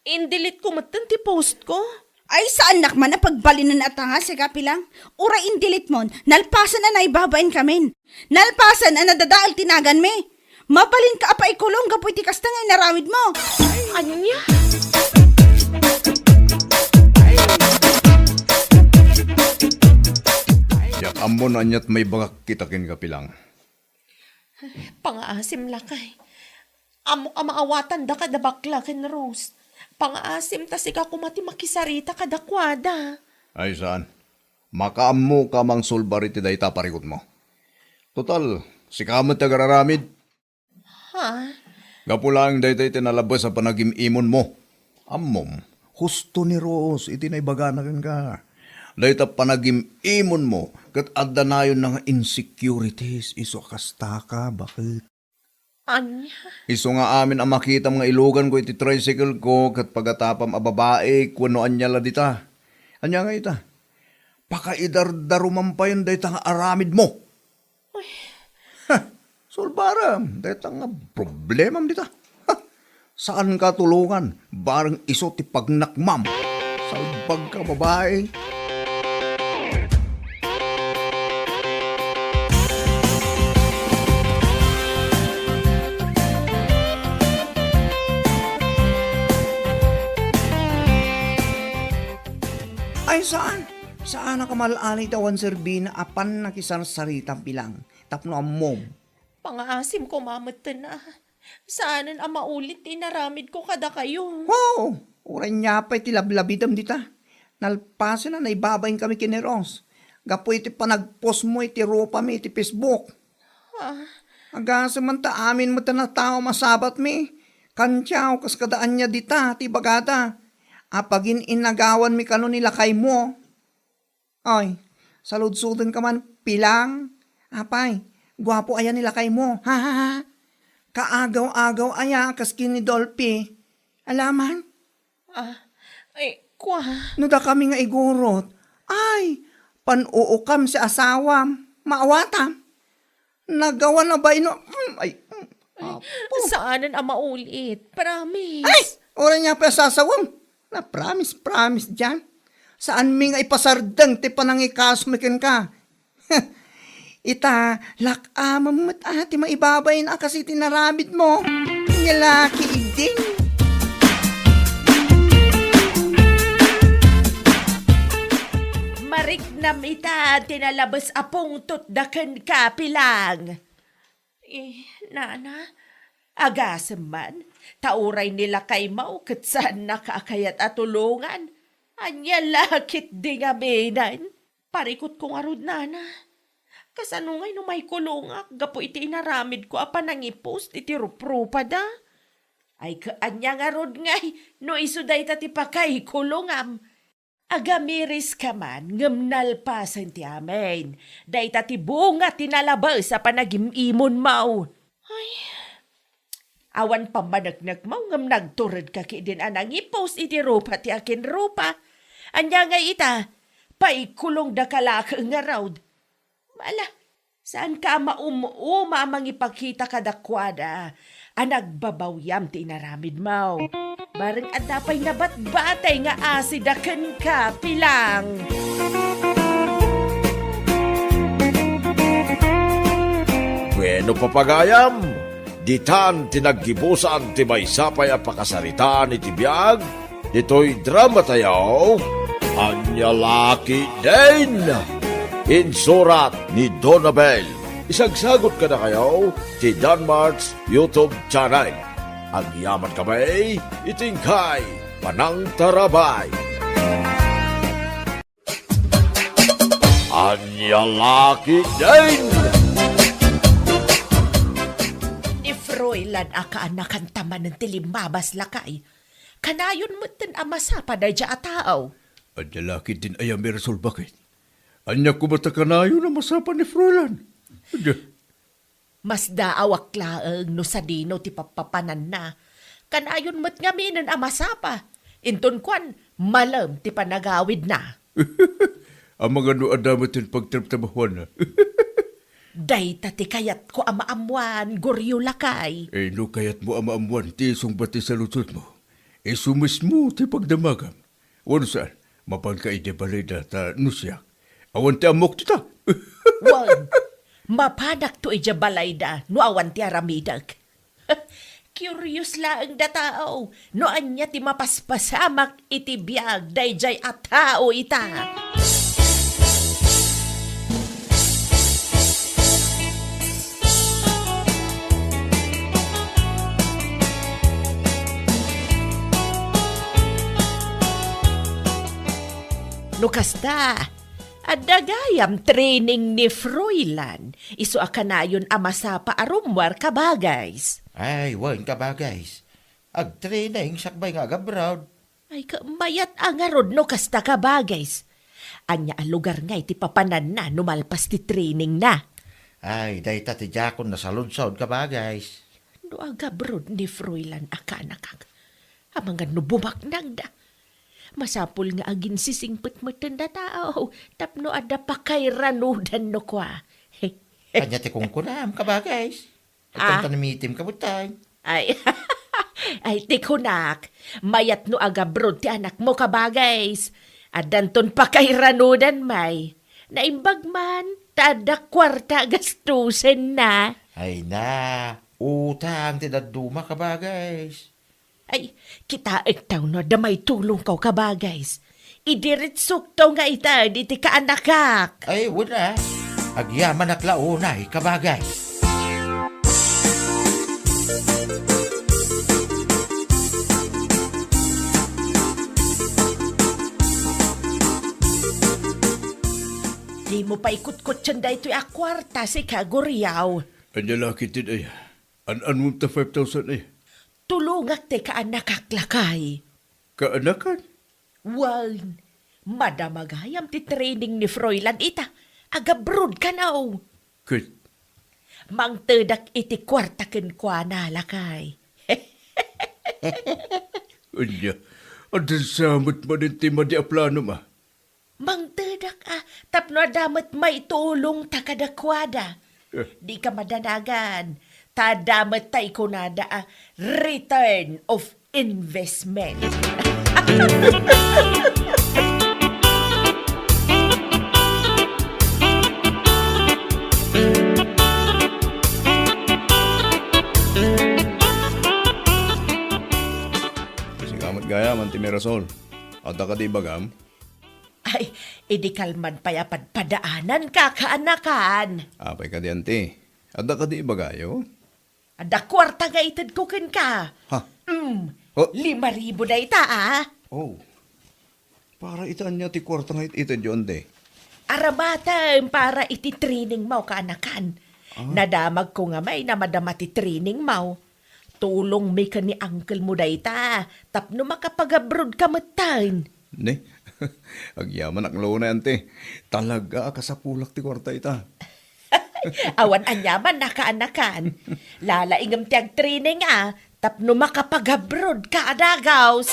Indilit ko matan ti post ko.
Ay saan nakman na pagbalinan at nga si kapilang? Ura indilit mon, nalpasan na naibabain kamin. Nalpasan na nadadaal tinagan me. Mabalin ka apa ikulong gapoy ti kasta nga inaramid mo.
Anya?
Yak amon anyat may bagak kitakin ka Pilang.
Pangaasim lakay. Amo ka maawatan da kada bakla ken Rose. Pangaasim ta siga kumati makisarita kada kwada.
Ay saan? Makaammo ka mang sulbari ti dayta parikot mo. Total, si kamot tagararamid.
Ha?
Gapulang dayta tinalabas sa panagimimon mo. Ammom, husto ni Rose, iti naibaganakan ka. Dayta panagimimon mo, kat adanayon ng insecurities, iso kasta ka, bakit?
Anya?
Iso nga amin ang makita mga ilugan ko iti tricycle ko, kat pagatapam a babae, kuno anya la dita. Anya nga ita? Pakaidardaruman pa yun dayta nga aramid mo. Sulbaram, dayta nga problemam dita. Saan ka tulungan? Barang iso ti pagnakmam. Salbag ka babae.
Ay, saan? Saan ka malalay tawan serbina apan nakisarsarita bilang tapno ammom.
Pangaasim ko mamatan na. Saanan ang maulit inaramid ko kada kayo.
Oo, uray niya pa iti lablabidam dita. Nalpasin na naibabayin kami kineros. Gapo iti panagpost mo iti ropa mi iti Facebook. Agasa man ta amin mo ta na tao masabat mi. Kantyaw kas kadaan niya dita ti bagata. Apagin inagawan mi kano nila kay mo. Ay, saludsudan ka man pilang. Apay, gwapo ayan nila kay mo. Ha ha ha. Kaagaw-agaw aya kas kini Dolphy. Alaman?
Ay, kwa.
No da kami nga igurot. Ay, panuukam si asawam. Maawatam. Nagawa na ba ino?
Saanan ang maulit? Promise.
Ay, oras niya pa sasawam. Na promise dyan. Saan mi nga ipasardang ti panangikasmikin ka? Ita, lakama mo't ati maibabay na kasi tinarabit mo. Nilaki din.
Marignam ita, tinalabas apong tutdakan ka pilang. Nana, agasam man, tauray nila kay mau kat saan nakakayat at tulungan. Anya lakit di nga benan. Parikot ko nga rod, nana. Kasano ngay no may kulungak, gapo iti inaramid ko apa nang ipost iti ruprupa da. Ay kaanya nga rod ngay, no isuday tati pakay kulungam. Agamiris ka man, ngamnalpasan ti amin. Day tati bunga tinalabas sa panagimimon mau. Ay, awan pa managnag mau ngam nagturad ka din anang ipost iti rupa ti akin rupa. Anya nga ita, paikulong da kalaka nga raud. Mala, saan ka mauma mangipakita kadakwada? Anagbabawyam ti inaramid mau. Barang adapay nga batbatay nga asidakan ka pilang.
Bueno papagayam, ditan tinaggibusan ti maysapay a pakasaritaan iti biyag, dito'y drama tayaw, Anya Laki din! Insurat ni Donabel. Isagsagot ka na kayo ti Danmarks YouTube channel. Ang yaman kamay, itingkay, panang tarabay. Anya Laki din!
Ni Froilan akaanakan taman ng tilimabas lakay. Kanayon mo tin amasapa na dya atao.
Anya Laki din ayam Mirasol, bakit? Anya kumata kanayo na masapan ni Froilan.
Mas daawak laang no sa dino ti papapanan na. Kanayon mo't nga minan amasapa. Inton kwan, malam ti panagawid na.
Ang mga noadamatin pagtraptabahuan na.
Day tati kayat ko amaamuan, guryo lakay.
No kayat mo amaamuan ti isong bati sa lutot mo. Sumis mo ti pagdamagam. Wano saan, mapangkay di balay na ta nusyak. Awan ti amok tita.
Wan, mapadak to ija balayda, no awan ti aramidag. Curious laang datao, no anya ti mapaspasamak iti biyag, dayjay at tao ita. No kasta, adagayam training ni Froilan. Isu akanayon ama sa paarumwar kabagays.
Ay, wan ka ba guys? Ag-training sakbay nga gabrod.
Ay kamayat angarod no kasta kabagays. Anya ang lugar nga iti papanan na numalpas ti training na.
Ay, dahita ti Jakon na saludsod ka ba guys?
No agabrod ni Froilan akanakag. Amang nga no bumaknang da. Masapul nga agin sisingpit mo tanda tao. Tapno ada pa kay ranudan no kwa.
Kanya ti kung kunam ka ba guys?
Ah.
At tanamitim ka butay.
Ay, ay tikunak. Mayat no agabrod ti anak mo kabagays. Adanton pa kay ranudan may. Naimbag man, tada kwarta gastusin na.
Ay na, utang ti daduma ka ba guys?
Ay, kita itaw no, damay tulong kaw kabagays. Idiritsok taw nga ita, di ti kaanakak.
Ay, wala. Agyaman at launay ka ba guys?
Di mo pa ikot-kot siyan da ito'y akwarta si Kaguriyaw.
Anya laki tin ay. An mo ta 5,000 ay.
Tulungak te kaanakaklakay.
Kaanakan?
Wan, madamagayam ti training ni Froilan ita. Agabrod ka na o.
Kit.
Mangtedak iti kwarta ken kwa na lakay.
Anya. Adan samot mo din ti madi a plano ma.
Mangtedak tapno damat may tulong takadakwada. Di ka madanagan. Tadamat tay kunada return of investment.
Sigamat gaya man ti Mirasol. Ada ka di bagam?
Ay, idikalman payapad padaanan ka kaanakan.
Apay ka di ante. Ada ka di bagayo?
Ada kwarta nga itad ko ken ka.
Ha? Oh.
5,000 na ita
Oh. Para itaan niya ti kwarta nga ito John de.
Aramatan para iti training mo kaanakan. Nadamag ko nga may na madama ti training mo. Tulong may ka ni uncle mo dayta. Tapno makapag-abroad ka matan.
Ne? Agyaman ang na ante. Talaga kasapulak ti kwarta ita.
Awan anyaman na kaanakan. Lalaingam tiyag training tapno makapag-abroad ka adagaws.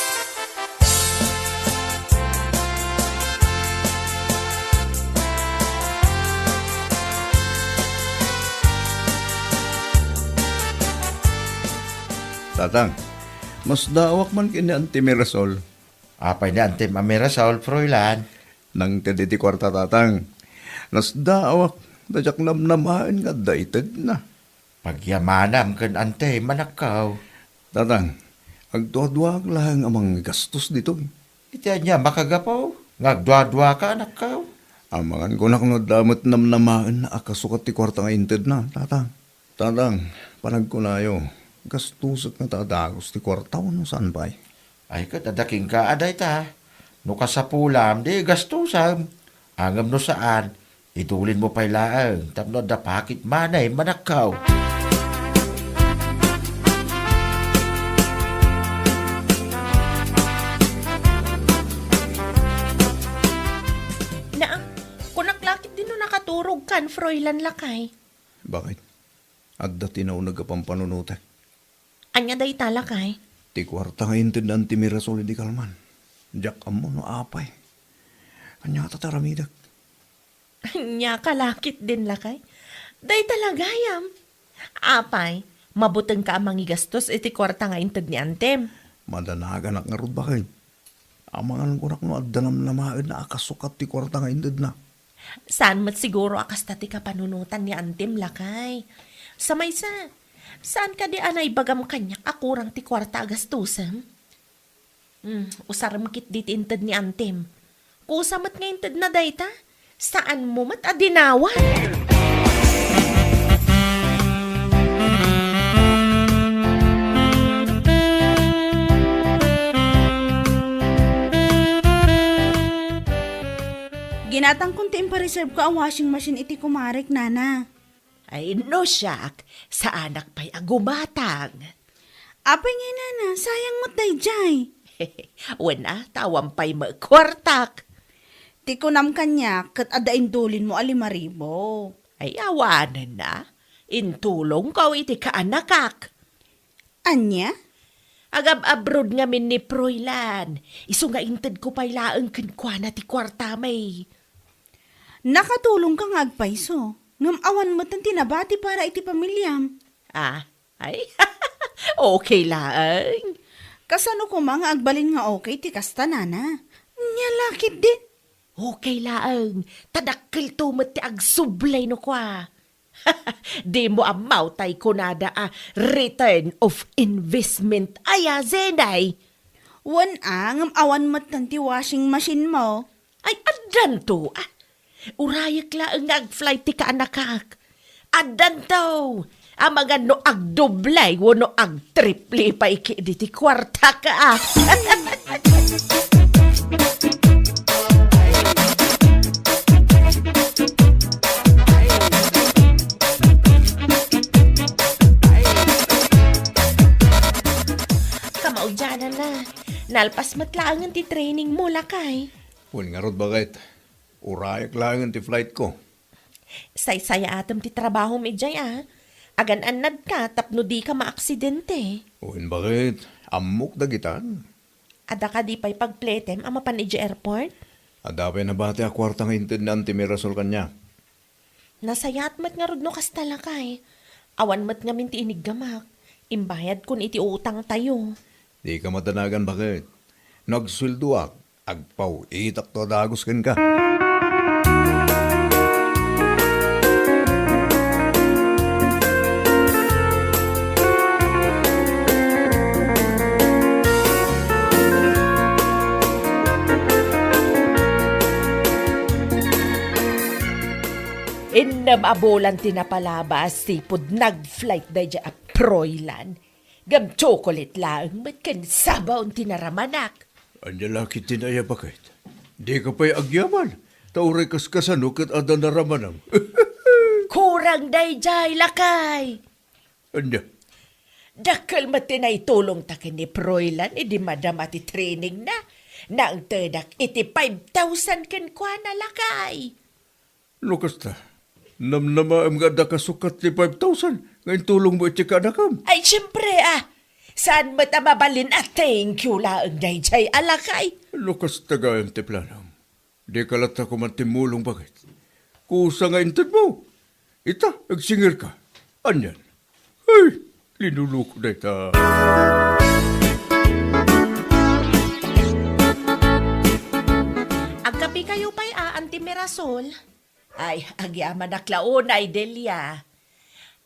Tatang, mas dawak man kini ante Mirasol.
Apay na ante Mamirasol, Froilan.
Nang tediti kwarta tatang. Nas dawak. Dajak namnamain nga daited na.
Pagyamanam kan ante manakaw.
Tatang, agduadwag lang amang gastos dito.
Iti niya makagapaw. Ngagdwa-dwa ka nakaw.
Amangan ko na kung damot namnamain na akasukat ti kwarta nga inted na, tatang. Tatang, panag ko na yo. Gastusat na tadagos ti kwarta no saan ba?
Ay katadaking ka aday ta. No kasapulam, di gastusam. Angam no saan. Itulin mo pa'y laang, tapno dapakit manay manakaw.
Na, kunaklakit din no nakaturog kan, Froilan lakay.
Bakit? Adda tinaw nagapampanunutek.
Anya day talakay.
Ti kwarta nga inted na ti Mirasol di kalman. Diyak amo no apay. Anya tataramidak.
Anya kalakit din lakay. Day talagayam. Apay, mabuteng ka amang igastos iti kwarta nga inted ni Antem.
Madanagan ak nga rod bakit? Amangan ko no adda namnamain na akasukat ti kwarta nga inted na.
Saan mat siguro akas tati ka panunutan ni Antem lakay. Samaysa, saan ka di anay bagam kanyak akurang ti kwarta gastusan? Usar makit dit inted ni Antem. Kusamat nga inted na dayta? Saan mo mat adinawan?
natang kunti impareserve ko ang washing machine iti kumarek, nana.
Ay no siyak, sa anak pa'y agumatang.
Apay nga, nana, sayang mo't dayjay.
Wala, tawang pa'y makwartak.
Ti kunam kanya, kat adain dulin mo 5,000.
Ay awanan na. Intulong ko iti kaanakak.
Anya?
Agab abroad nga min ni Proylan. Iso nga inted ko pa'y laang kinkwana ti kwarta may.
Nakatulong ka nga agpaiso. Ngam awan mo tan tinabati para iti pamilyam.
Ay, okay laang.
Kasano ko mga agbalin nga okay ti kasta, nana. Nya lakit din.
Okay laang. Tadakil tumat ti agsublay no kwa. Di mo amaw tay kunada return of investment aya zenay.
Wan ngam awan mo tan ti washing machine mo.
Ay adan to Urayak laang nga ag-flight ti kaanakak. Adan to. Ang mga no agdoblay wano ag-triple pa iki di ti kwarta ka Kamaudyanan na. Nalpas matlaangan ti training mo lakay.
Pun nga rod bakit? Urayak lang ti flight ko.
Say-saya atam ti trabaho medjay Agan-anad ka tapno di ka maaksidente.
Uin bakit? Amok dagitan.
Ada ka di pa'y pagpletem ang mapan airport?
Adapay na bati a kwartang hinted na antimirasol kanya.
Nasayat mat nga rod no kastalakay. Awan mat nga minti iniggamak. Imbayad kun iti utang tayo.
Di ka matanagan bakit? Nagsulduak, agpaw, itak to dagos ken ka.
Innam abolan tinapalabas sipod nag-flight da dya Proylan. Gam chocolate lang matkan sabaw tinaramanak.
Anya laki tinaya bakit? Di ka pa'y agyaman. Tauray kas kasanukit ada naramanam.
Kurang dayjay lakay.
Anya?
Dakal matinay tulong takin ni Proylan di madamati training na. Nang tedak iti 5,000 ken kwa na lakay.
Lukas ta. Namnama am gada kasukat ti 5,000. Ngayon tulong mo iti kadakam.
Ay siyempre Saan mata mabalin at thank you laang dayjay alakay.
Lukas tagayam ti planam. Di kalata ko man timulong bakit? Kusa nga intad mo. Ita, nagsingir ka. Anyan. Ay, linuluko na ita.
Agkapi kayo pa'y antimirasol. Ay, agyaman na klaunay, Delia.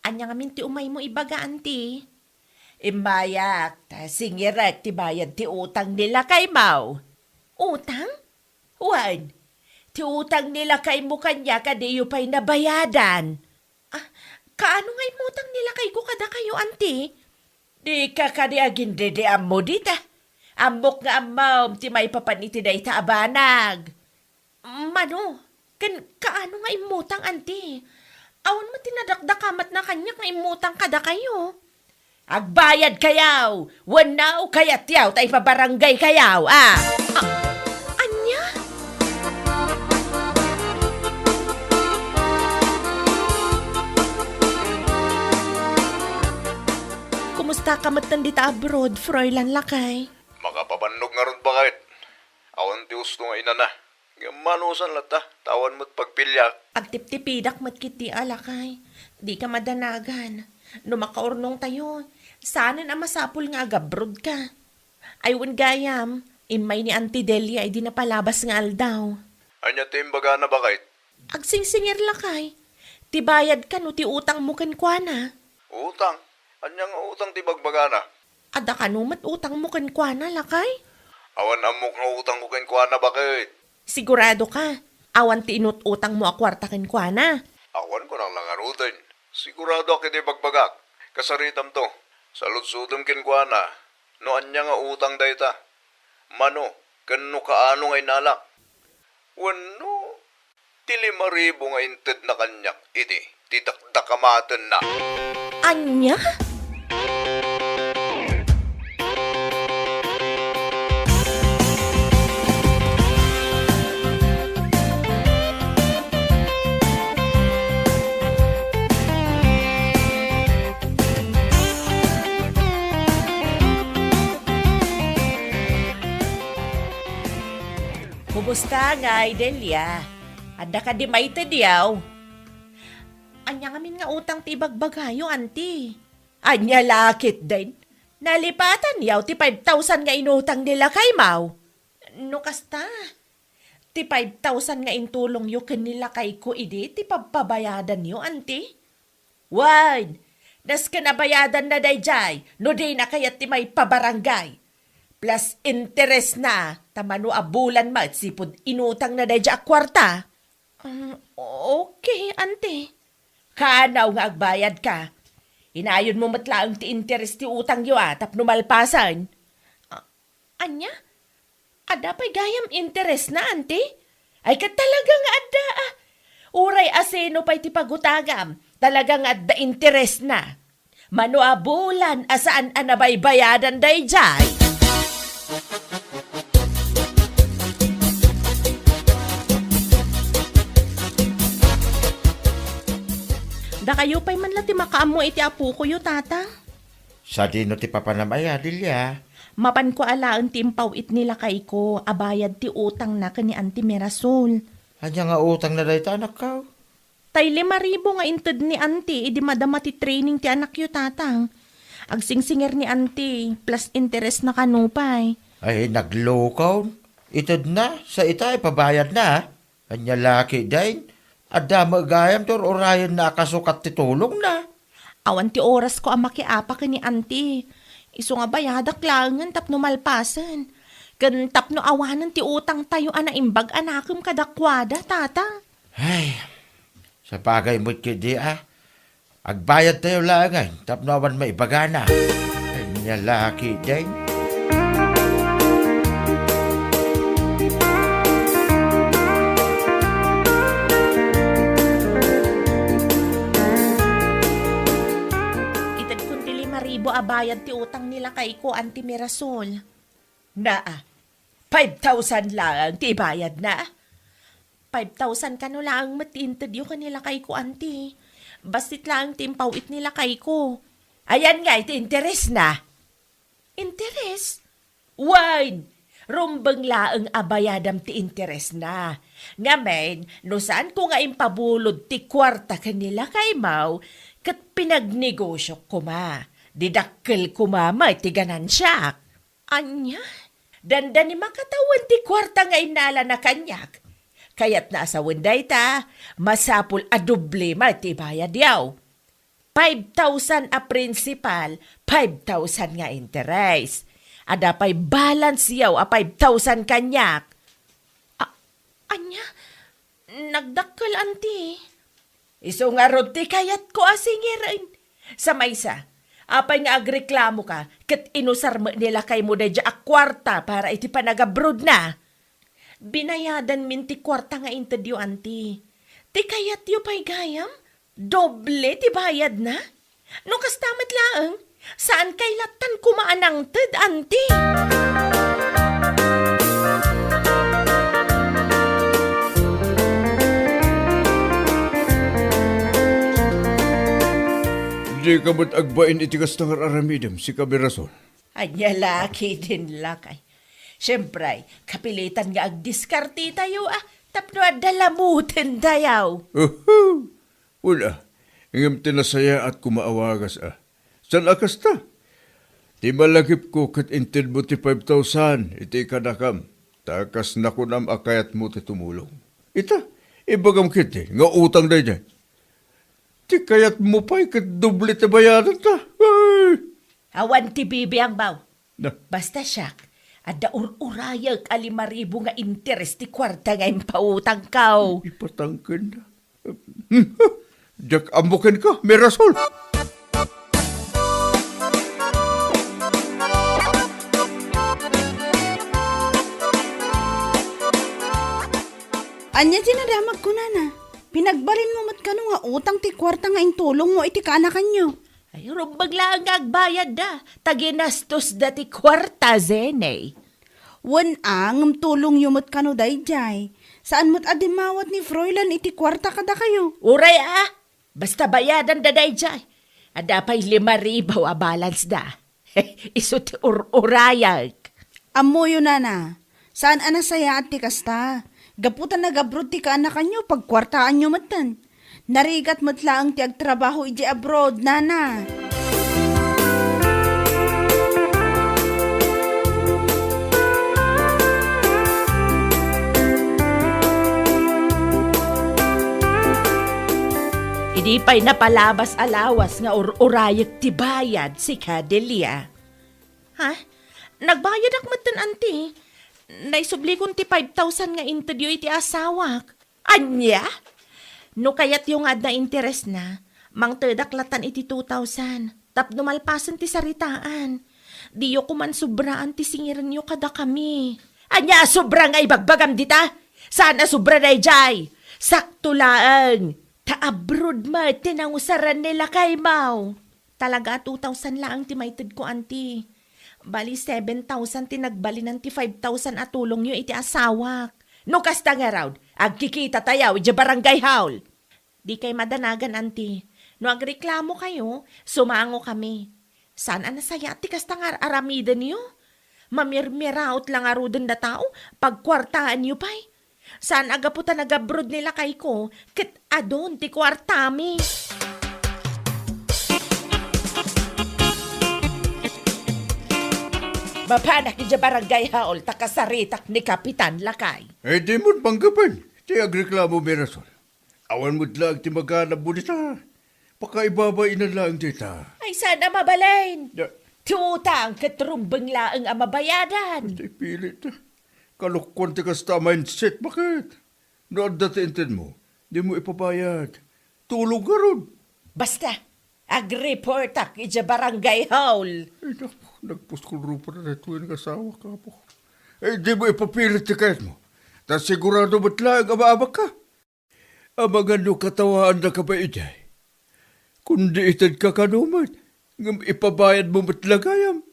Anya nga minti umay mo ibaga, anti. Imbayak, ta singirat ti bayad ti utang nila kay Mau. Utang? Wan, ti utang nila kay mo kanya kadiyo pa'y nabayadan. Kaano nga'y utang nila kay ko kada kayo, anti? Di ka kadiagin dedeam mo dita. Ambok nga amaw, ti may papaniti da ita abanag. Mano, kaano nga imutang, anti? Awan mo tinadakdakamat na kanya nga imutang kada kayo. Agbayad kayaw, wanaw kayat yaw, tay pabarangay kayaw, Anya? Kumusta ka matandita abroad, Froilan Lakay?
Makapabannog nga ron bakit? Awan ti usto nga ina na. Manusan lata, tawan mo't pagpilyak.
Agtip-tipidak matkiti alakay. Di ka madanagan. No makaurnong tayo, sana na masapul nga agabrod ka. Aywan gayam, imay ni Auntie Delia ay di napalabas nga aldaw.
Anya timbaga na bakit?
Agsingsingir lakay. Tibayad ka no ti utang mo kenkwana.
Utang? Anya nga utang ti bagbagana?
Ada ka no mat utang mo kenkwana lakay?
Awan amok nga utang ko kain kuha na bakit?
Sigurado ka, awan ti inut-utang mo akwarta kenkwana.
Awan ko nang langarutin. Sigurado ako di bagbagak. Kasaritam to. Saludsudom kin kuha na. No anya nga utang dayta. Mano, kano kaano nga inalak? Wano, 5,000 nga inted na kanyak, iti, tidakdakamatan na.
Anya? Kumusta nga, Delia? Ada ka di maite diyaw? Anya ngamin nga utang ti bagbagayo, auntie. Anya lakit din. Nalipatan yaw ti 5,000 nga inutang nila kay Mau. No kasta? Ti 5,000 nga intulong yo kanila kay ko idi, ti pagpabayadan yo, auntie. Wine, das ka nabayadan na dayjay, no day na kayat ti may pabarangay. Plus interest na, tamano abulan ma, sipod inutang na dayjay a kwarta. Okay, auntie. Kanaw nga agbayad ka. Inayon mo matlaang ti interest ti utang yo tapno malpasan. Anya? Ada pa'y gayam interest na, auntie? Ay ka talagang adda Uray aseno pa'y ti pagutagam. Talagang adda interest na. Mano abulan asaan anabay bayadan dayjay. Da kayo pa'y man lang ti makaamo iti apu ko yo, tata.
Sa dino ti papanamaya, Delia.
Mapan ko alaan ti impawit nila kay ko, abayad ti utang na kani Auntie Mirasol.
Anya nga utang na dahi anak ka.
Tay 5,000 nga inted ni Auntie, idi madama ti training ti anak yo, tatang. Agsingsinger ni Auntie, plus interest na kanupay.
Ay, naglokaw. Itod na, sa itay, pabayad na. Anya laki dahin. Ada magayam tor orayan na kasukat ti tulong na.
Awan ti oras ko ang makiapa ka ni Auntie. Iso nga bayadak langan tapno malpasan. Kan tapno awanan ti utang tayo ana imbag anakem kadakwada, tata.
Ay, sa bagay mo't kidi agbayad tayo langan, tapno awan maibagana. Anya laki dahin.
Abayad ti utang nila kay ko, Auntie Mirasol. 5,000 lang ti bayad na. 5,000 kano lang matintad yung kanila kay ko, Auntie. Bastit lang timpawit nila kay ko. Ayan nga, iti interest na. Interest? Wine! Rumbang laang abayadam ti interest na. Ngamen, no saan ko nga impabulod ti kwarta kanila kay Mau, kat pinagnegosyo ko ma. Didakkel ko mama, iti ganansyak. Anya? Danda ni makatawan ti kwarta nga inala na kanyak. Kayat na asawan day ta, masapul a doble ma iti bayad yaw. 5,000 a principal, 5,000 nga interest. Ada pa'y balance yaw a 5,000 kanyak. Anya? Nagdakkel, Auntie. Iso nga rod ti kayat ko asingirin. Sa maysa, apay nga agreklamo ka, kat inusar mo nila kay mo dadya a kwarta para iti panagabroad na. Binayadan min ti kwarta nga intedyo, Auntie. Ti kayat yo pa'y gayam? Doble ti bayad na? No kastamat laeng, saan kay latan kumaanang ted, Auntie?
Di ka ba't agbain itigas ng aramidam si Kabirasol?
Anya laki din lakay. Siyempre, kapilitan nga agdiskarte tayo tapno dalamutin dayaw.
Wala. Ingam tinasaya at kumaawagas San akas ta? Ti malagip ko kat inted mo ti 5,000 iti kadakam. Takas na kunam akayat mo ti tumulong. Ita, ibagam kiti, nga utang day dyan. Ti kayat mo pa'y kat doble ti bayaran ta. Ay!
Awan ti bibi ang baw.
Na.
Basta siyak, ada urayag 5,000 nga interest ti kwarta nga impautang kao.
Ipatangkin na. Diyak amukin ka, Mirasol.
Anya dinadamag ko na. Pinagbalin mo mat kano nga utang ti kwarta nga intulong mo iti kaanakan nyo.
Ay, rumbag lang nga agbayad da. Taginastos dati kwarta, Zenay.
Wan ang tulong yumot kano dayjay. Saan mo't adimawat ni Froilan iti kwarta kada kayo?
Uray basta bayadan da dayjay. Ada pa'y 5,000 a balance da. Iso ti urayag.
Amo yun na. Saan anasaya at ti kasta? Gaputan na gabrod ti kaanakan nyo pag kwartaan nyo matan. Narigat matlaang ti agtrabaho iji abroad, nana.
Hindi pa'y napalabas alawas nga urayag ti bayad si Cadelia. Ha? Nagbayad ak matan anti. Naisubli kong ti 5,000 nga interview iti asawak. Anya? No kayat yung ad na interest na, mang terdaklatan iti 2,000. Tapno malpasan ti saritaan. Diyo kuman sobraan ti singiran nyo kada kami. Anya, sobra nga ibagbagam dita? Sana sobra na jay. Sakto laang. Ta-abroad ma, tinangusaran nila kay Mau. Talaga 2,000 lang ti maited ko, anti. Bali 7,000 tinagbali ng ti 5,000 at tulong nyo iti asawak. No kasta nga raw, agkikita tayaw, iti barangay haul. Di kay madanagan, anti. No agreklamo kayo, sumango kami. Saan anasaya ti kasta nga aramida niyo? Mamirmiraot lang aruden da tao, pagkwartaan niyo pa'y. Saan agaputan nagabrod nila kay ko, kit adon ti kwartami. Mapanak iti barangay haol, takasaritak ni Kapitan Lakay.
Eh, di mo't panggapan. Ti agreklamo mirasol. Awan mo't lang ti maghanap mo dita. Pakaibabay na lang dita.
Ay sana mabalain.
Da,
Tutang katrumbang laang ang mabayadan.
di pilit. Kalukwan ti kasta mindset. Bakit? Noon dati intin mo, di mo ipabayad. Tulog ka ron.
Basta, ag-reportak iti barangay haol.
Ay, naku, nagpuskulrupa na ito yung kasawa ka po. Eh, di mo ipapilit ti kahit mo. Tas sigurado ba't lang amaabag ka? Amagan no katawaan na ka ba ijay? Kundi itad ka kanuman, ngam ipabayad mo ba't lagayam?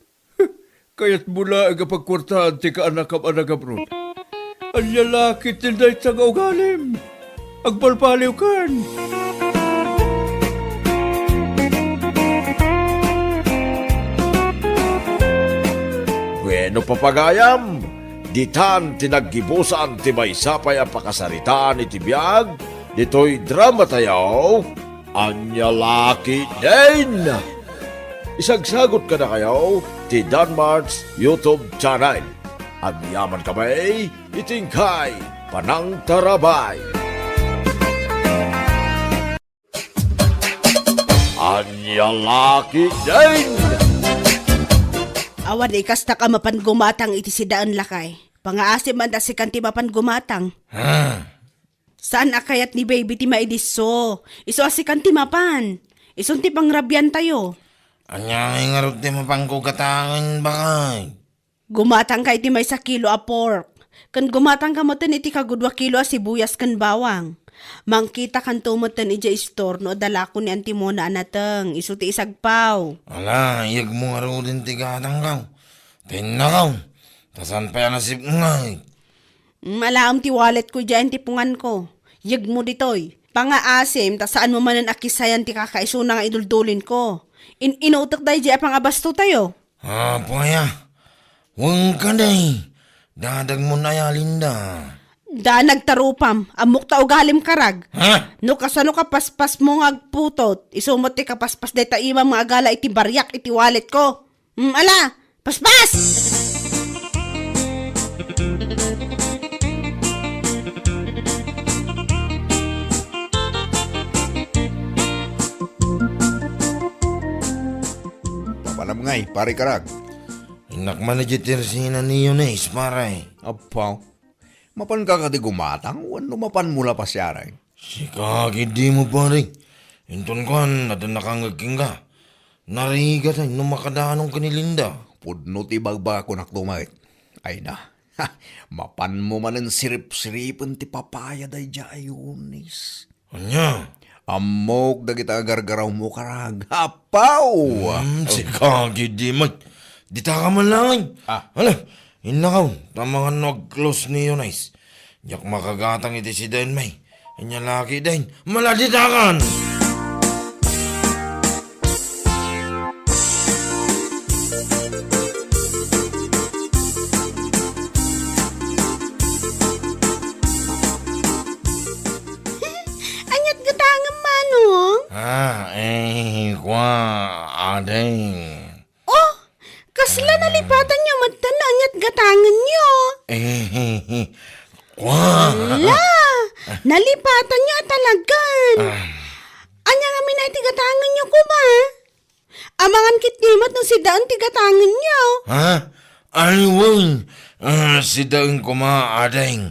Kaya't mula ang pagkwartaan ti kaanak ang anagabrod. Ang lalaki tinday sa ugalim. Agpalpaliw kan.
Bueno papagayam, ditan tinaggibusan ti maysapay ang pakasaritaan iti biyag, dito'y drama tayaw, Anya Laki din! Isagsagot ka na kayo ti Danmar's YouTube channel. Ang yaman kamay, itingkay, panang tarabay. Anya Laki din!
Awan kasta ka mapan gumatang iti si Daan Lakay. Pangaasim man da si kanti mapan gumatang. Saan akayat ni baby ti maidiso? Iso asi kanti mapan. Ison ti pangrabyan tayo.
Anya nga rin ti mapangkugatangan bakay.
Gumatang ka iti may 1 kilo a pork. Kan gumatang ka matan iti kagudwa kilo a sibuyas kan bawang. Mangkita kan tumatan iti store no dala ko ni Antimona anateng. Iso ti isagpaw.
Ala, iyag mo nga rin ti gatang kaw. Tinakaw. Tasan pa yan nasip ngay.
Malaam ti wallet ko dyan ti pungan ko. Yag mo ditoy. Pangaasim, ta saan mo manan akisayan ti kakaiso na nga iduldulin ko. Inutak dahi dyan pangabasto tayo.
Paya. Huwag ka day. Dadag mo na ya, Linda.
Da nagtarupam, amok ta ugalim karag.
Ha?
No kasano ka paspas mo nga agputot, isumot ti kapaspas day ta ima mga agala iti baryak iti wallet ko. Ala, paspas!
Papanam ngay, pare karag.
Inak man na jitirsina niyo na ismaray.
Apaw. Mapan ka kati gumatang, wano mapan mula pa siyaray.
Si kaki di mo pare. Inton kan, nadan nakangagking ka. Narigat ay numakadaanong kanilinda.
Pudno ti bagba ko naktumait. Ay na, Ha, mapan mo man ang sirip-siripan ti papaya day dya ayunis.
Anya?
Amok dagita gargaraw mo karag. Hapaw!
Si Kagi di mat. Dita ka man lang. Hala, inakaw. Tama nga nag-close ni Yunais. Yak makagatang iti si Dain may. Anya laki Dain. Maladitakan!
Anyat gatangam manong.
Kwa, adeng.
Oh, kasla nalipatan niyo matan anyat gatangan niyo.
Kwa.
La, nalipatan niyo talagan. Anya nga minay tigatangan niyo ko ba? Amangan kitnimat ng si Daan tigatangan niyo.
Ha? Ayun. Si Dain kuma, adeng.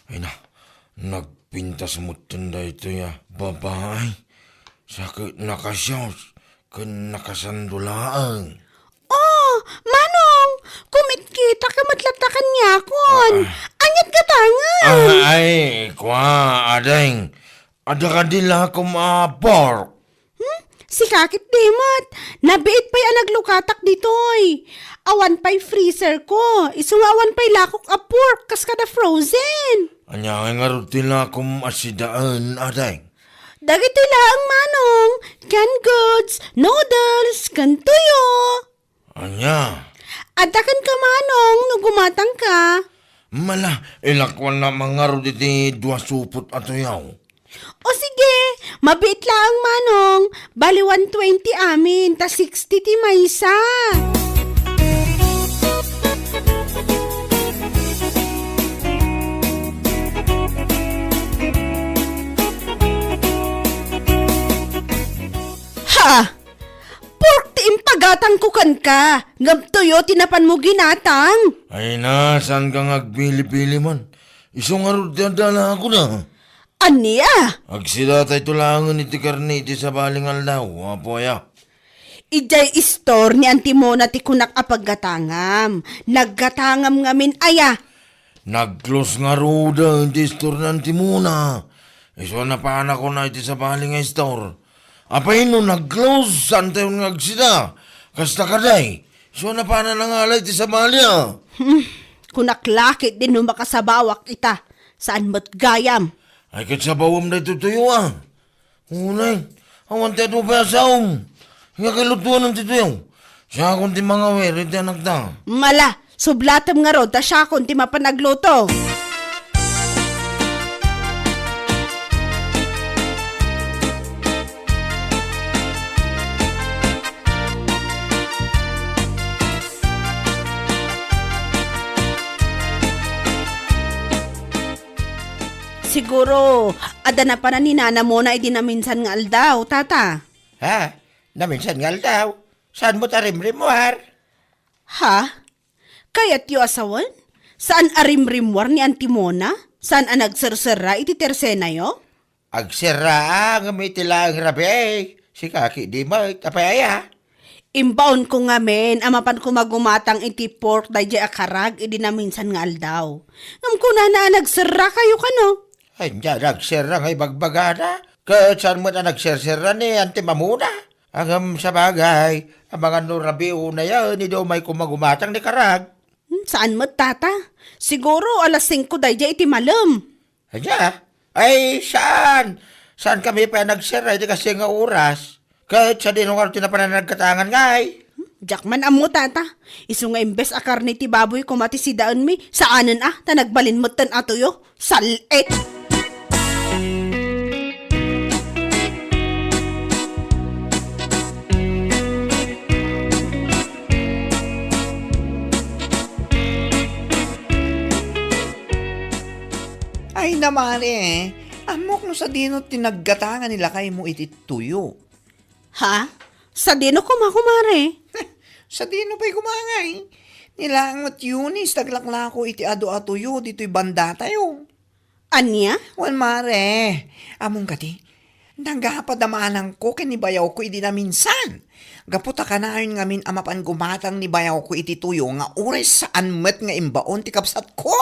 Ay na, nagpintas mo tanda ito ya. Babae. Sakit nakasyaws. Kan nakasandulaan.
Oh, manong, kumitkita ka matlatakan niya kon. Anyat gatangan.
Ay, kwa, adeng. Ada ka dila kumapor.
Si kakit demot, nabiit pa'y anaglukatak ditoy. Awan pa'y freezer ko, isungawan pa'y lakok a pork, kas kada frozen.
Anya nga rutila kum asidaan, adeng.
Dagiti lang manong, canned goods, noodles, kan tuyo.
Anya?
Adakan ka manong, no gumatang ka.
Mala, ilakwan na mga ruditi dua supot ato yaw.
O sige, mabit lang manong, bali 120 amin, ta 60 ti maysa. Ha! Pork ti impagatang kukan ka, ngabtoyo tinapan mo ginatang.
Ay na, saan ka ngagbili-pili man? Isong arudadala ako na.
Aniya?
Agsida tayo tulangan iti karniti sa baling aldaw, apoya.
Ijay istor ni Antimona ti kunak apaggatangam. Naggatangam ngamin aya.
Nag-close nga ruda, iti store ng timuna. Iso na pa anak ko na iti sa baling nga store. Apay no nag-close, saan tayo ngagsida? Kasta ka day. Iso na pa na nangalay iti sa balya.
Kunak lakit din no makasabawak kita. Saan mo't gayam?
Ay kat sa bawam na itutuyo ah. Unay, awan tayo pa asaong. Nga kilutuan ng tituyo. Siya akong ti mga weri, ti anak ta.
Mala, sublatam nga rod, ta siya kung ti mapanagluto. Siguro, ada na pa na ni nana mo na idinaminsan nga aldaw, tata.
Ha? Naminsan nga daw. Saan mo tarimrim mo, har?
Ha? Kaya't yu asawan? Saan arimrimwar ni Antimona? Saan ang nagsarsara iti tersena yo?
Agsira nga may tilang rabi. Si kaki di mo, tapaya.
Imbaon ko nga men, amapan ko magumatang iti pork da jay akarag, idinaminsan nga aldaw. Ngam ko na nagsara kayo kano?
Ay, dyan, nagsira nga ibagbagana. Saan mo na nagsira ni Antimamuna? Agam sa bagay, ang mga nurabi una yan, ni daw may kumagumatang ni Karag.
Saan mo tata? Siguro alas 5 da jay iti malam.
Ay, saan? Saan kami pa nagsira, iti kasi nga oras. Kahit sa dinungar tinapanan nagkatangan nga ay.
Jakman amo tata, iso nga imbes akar ni ti baboy kumati si daan mi, saanan ta nagbalin mo tan atoyo, salit!
Ay naman amok no sa dino tinaggatangan nila kay mo iti tuyo.
Ha? Sa dino kumakumare?
Sa dino pa'y kumangay. Nilangot yunis, taglaklako iti ado-atuyo, dito'y banda tayo.
Anya?
Wan mare, among kati, Nagapadamanan ko kinibayaw ko iti na minsan. Gaputa ka na yun ngamin amapan gumatang ni bayaw ko iti tuyo nga oras saan met nga imbaon ti kapsat ko.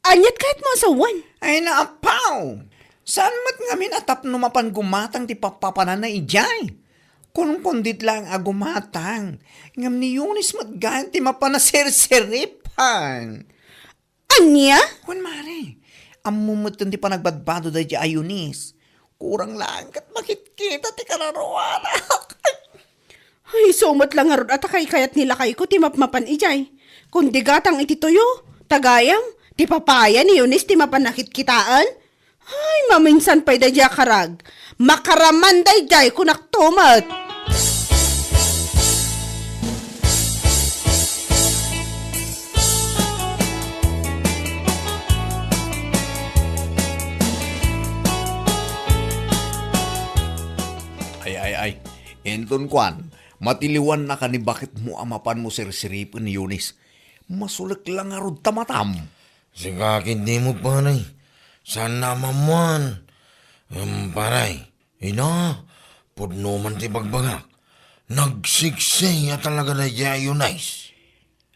Anyat kahit mo asawan.
Ay naapaw! Saan met ngamin atap numapan gumatang ti papapanan na ijay? Kung kundit lang gumatang, ngam ni Yunis mat gayan ti mapanaserseripan.
Anya?
Kung mare, amumutan ti panagbadbado da di Yunis. Kurang lang kat makikita ti kararuana.
Ay, sumat lang nga ron at kayat nila kay ko ti mapmapan ijay. Kung di gatang iti tuyo, tagayam, ti papaya ni Yunis ti mapanakit kitaan. Ay, maminsan pa'y da diya karag. Makaraman da jay kunak tumat.
Ay. Enton kwan, matiliwan na ka ni bakit mo amapan mo sirsiripin ni Yunis. Masulik lang nga rod tamatam.
Sigakin di mo panay. Sana mamuan. Paray, ina, pudno man ti bagbagak. Nagsiksay at talaga na Yunis.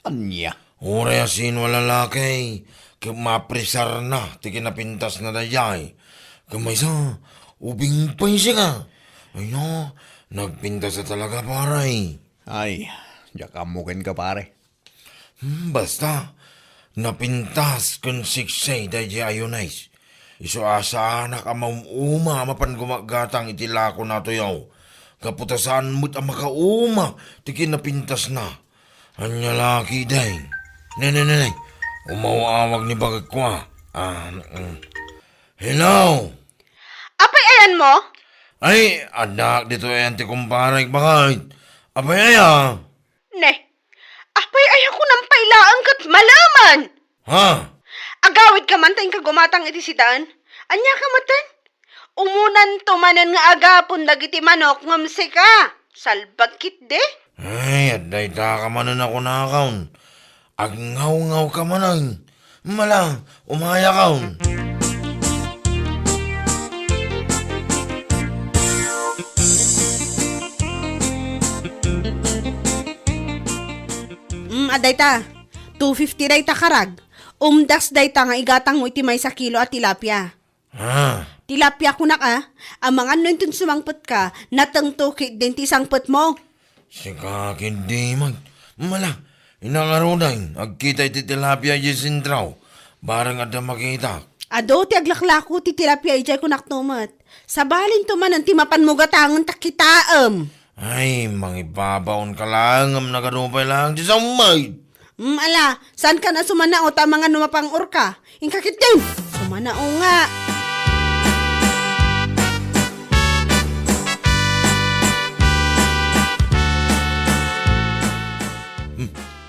Anya?
Ure asin wala lakay. Mapresar na, ti kinapintas na dayay. Kamaysa, ubing pa siya. Ay no, nagpintas na talaga paray.
Ay, jakamukin ka pare.
Basta, napintas kun siksay dayay Yunis. Iso asa anak amam uma mapan gumagatang itilako na to yaw. Kaputasan mo't ang makauma, tikin napintas na. Anya laki day. Nay. Umawawag ni bagag kwa. Hello?
Apay ayan mo?
Ay, anak, dito yan ti kumparay bakit? Abay aya?
Ne, apay ayan ko ng pailaan kat malaman.
Ha?
Agawid ka man tayong kagumatang iti sidaan. Anya ka matan? Umunan tumanan nga agapon dagiti manok ngamsi ka. Salbag kit de.
Ay, aday ta ka manan ako na akaun. Agngaw-ngaw ka manan. Malang, umaya kaun.
Aday ta. 250 day ta karag. Umdas day ta nga igatang mo iti may sa kilo at tilapia.
Ha?
Tilapia ko na ka. Ang mga nuntin sumangpot ka, natangtukit din ti sangpot mo.
Sikakin di man. Malang, inangarunan. Agkita iti tilapia jisindraw. Barang ada makita.
Ado, ti aglaklako ti tilapia ijay ko naktumat. Sa balin tumanan ti mapan mo gatangan takitaam.
Ay, mangibabaon ka lang. Am nagarupay lang. Di sa umay.
Ala, saan ka na sumanao ta mga numapang orka? Inkakit din. Sumanao nga.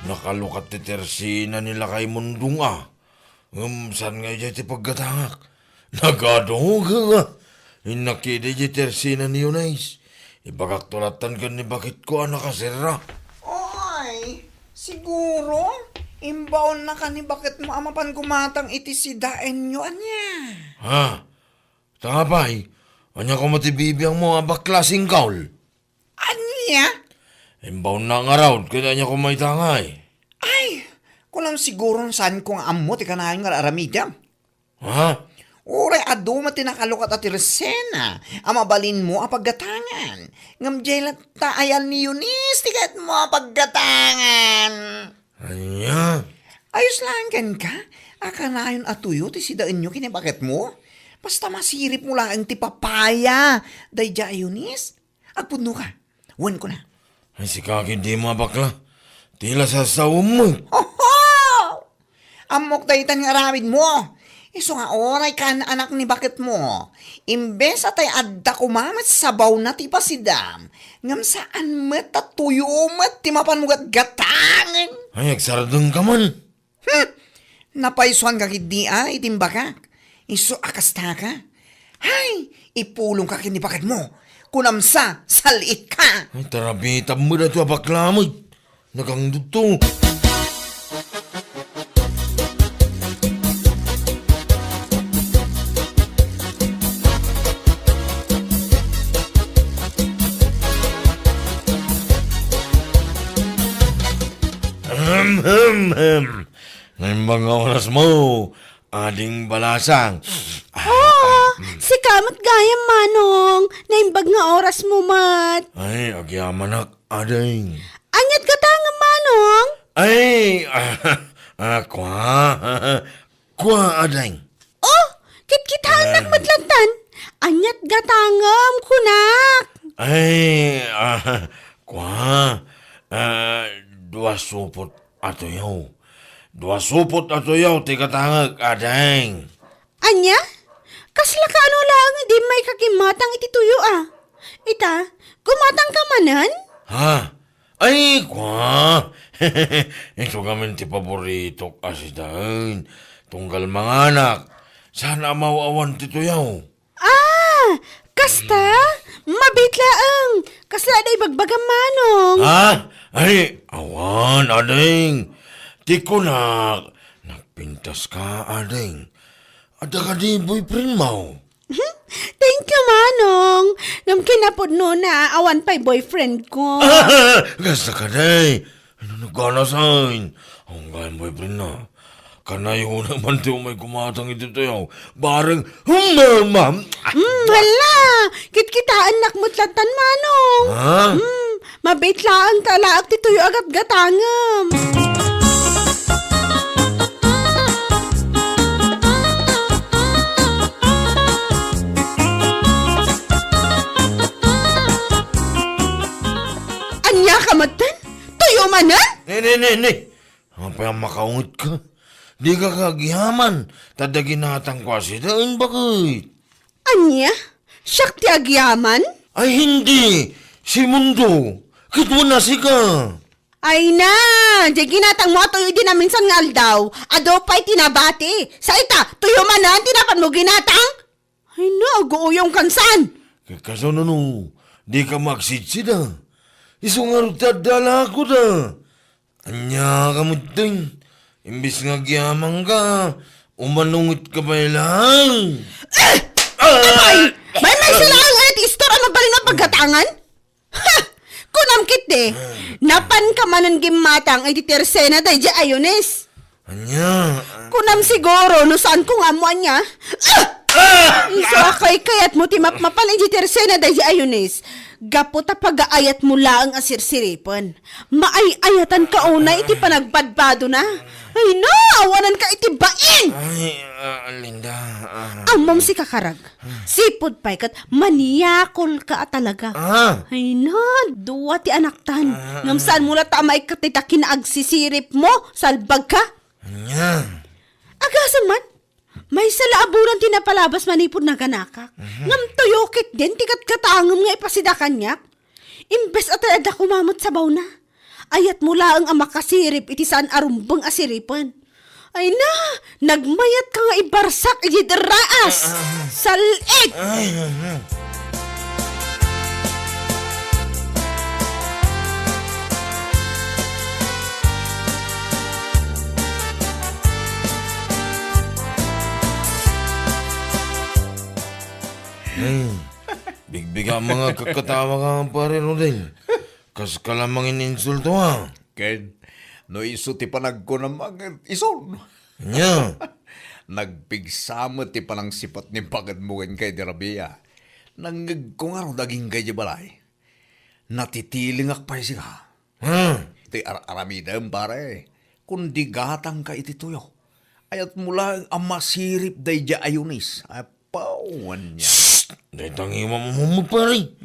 Nakalukat ti tersina nila kay mundong saan nga iti paggatangak? Nagadong ka nga. Inakida iti tersina ni Yunis. Ibagaktulatan ka ni bakit ko nakasira.
Oy, siguro, imbaon na ka ni bakit mo amapan gumatang iti si daen nyo, anya.
Ha? Tapay, anya ko matibibiyang mo baklasing kaul.
Anya?
Imbaon na nga raw, kaya anya ko may tangay.
Ay, kulang siguro saan kong amot ikanayon nga aramidam.
Ha?
Ure, ado matinakalukat at resena. Amabalin mo ang paggatangan. Ngam jay taayan ni Yunis, tigat mo ang paggatangan.
Anya?
Ayos lang kan ka. Akanayon atuyo, ti sidaan nyo kinibakit mo. Basta masirip mo lang ang ti papaya. Day jay Yunis. Agpuno ka. Wan ko na.
Ay, sikakin di mo bakla. Tila sa sawom mo.
Oho! Amok daytan nga aramid mo. Iso nga oray ka na anak ni bakit mo. Imbes atay adda kumamat sabaw na ti pasidam. Ngam saan met at tuyo met ti mapan mo gatangan.
Ay, agsaradong ka man.
Napaisuan ka kidi itimbakak. Iso akasta ka. Hay, ipulong ka kini bakit mo. Kunamsa, salit ka.
Ay, tarabitab mo na ito bakla mo. Nagang duto. Ngayon mga oras mo, ading balasang.
Si kamat gaya manong, naimbag nga oras mo mat.
Ay, agyamanak, ading.
Anyat ka ta nga manong?
Ay, kwa, ading.
Oh, kitkitahan matlantan. Anyat gatangam kunak.
Ay, dua supot ato yaw. Dua supot ato yaw, tikatangag, ading.
Anya? Kasla ka ano lang, di may kakimatang iti tuyo ah. Ita, kumatang ka manan?
Ha? Ay, kwa. Ito kami ti paborito kasi dahil. Tunggal mga anak. Sana mawawan ti tuyaw.
Ah, kasta? Mabitlaang. Kasla day bagbagang manong.
Ha? Ay, awan, ading. Ti kunak. Nagpintas ka, ading. Ada ka di boyfriend mo.
Thank you, manong. Ngam kinapod no na awan pa'y boyfriend ko.
Gasta ka day. Ano nagkanasain? Ang gaya boyfriend na. Kanayo naman ti may kumatang ito tayo. Bareng, ma'am.
Hala, kitkitaan nakmutlatan manong.
Ha?
Mabitlaang talaak ti tuyo agat gatangam. Anya ka matan? Tuyo manan?
Ne. Ang pa makaungot ka. Di ka kagihaman. Tadaginatang ko si dain bakit?
Anya? Siyak ti agyaman?
Ay hindi. Si Mundo. Kitwa na si ka.
Ay na, di ginatang mo tuyo din na minsan nga aldaw. Ado pa'y tinabati. Sa ita, tuyo manan, tinapan mo ginatang? Ay na, agouyong kansan.
Kaso no, di ka magsitsida. Isungarot tadala ko da. Anya ka mo din. Imbis nga giyamang ka, umanungot ka ba lang?
May silang at istora mabalin na pagkatangan? Ha! Kunamkit de. Napan ka manan gimatang ay titersena day di ayones.
Anya?
Kunam siguro no saan kung amuan niya. Iso akay kayat mo timap-mapan ay titersena day di ayones. Gapo ta pag-aayat mo laang asirsiripan. Maay-ayatan ka una iti panagpadbado na. Ay na, awanan ka iti bain!
Ay, Linda.
Amom si kakarag. Sipod pa'y kat maniyakol ka talaga. Ay na, duwa ti anak tan. Ngam saan mula tamay katita kinagsisirip mo, salbag ka?
Anya?
Agasan man, may salaaburan tinapalabas manipod na ganakak. Ngam tuyokit din, tikat katangam nga ipasida kanyak. Imbes at ada kumamot sa baw na. Ayat mula ang amakasirip iti saan arumbang asiripan. Ay na, nagmayat ka nga ibarsak iti deraas. Salig!
Bigbiga mga kakatawa ka pare Rodel. Kas ka lamang ininsulto ha.
Ken, no iso ti panag ko na mga ison.
Anya?
Nagpigsama ti panang sipat ni pagad mo kay Dirabia. Nangag ko nga ro daging kay Jabalay. Natitiling akpay siya. Ti aramidam pare. Kundi gatang ka iti tuyo. Ayat mula ang masirip day ja ayunis. Apawan niya.
Dahil tangiwa mo pare.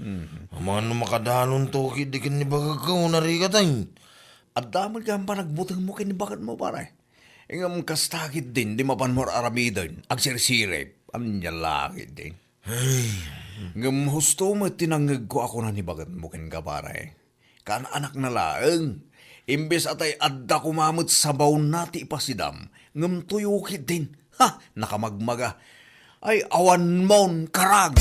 Ang mga makadanon to, di ka ni bagagaw na rikatay.
At damag ka pa nagbutang mo kinibakat mo pare. Ingam kastakit din, di mapan mo aramidon. Agsirsirip, anyalakit din. Ngam husto mo tinangag ko ako na nibagat mo kin ka pare. Kan anak na laeng. Imbes atay adda kumamot sa baw nati ipasidam. Ngam tuyukit din. Ha! Nakamagmaga. Ay awan mon karag.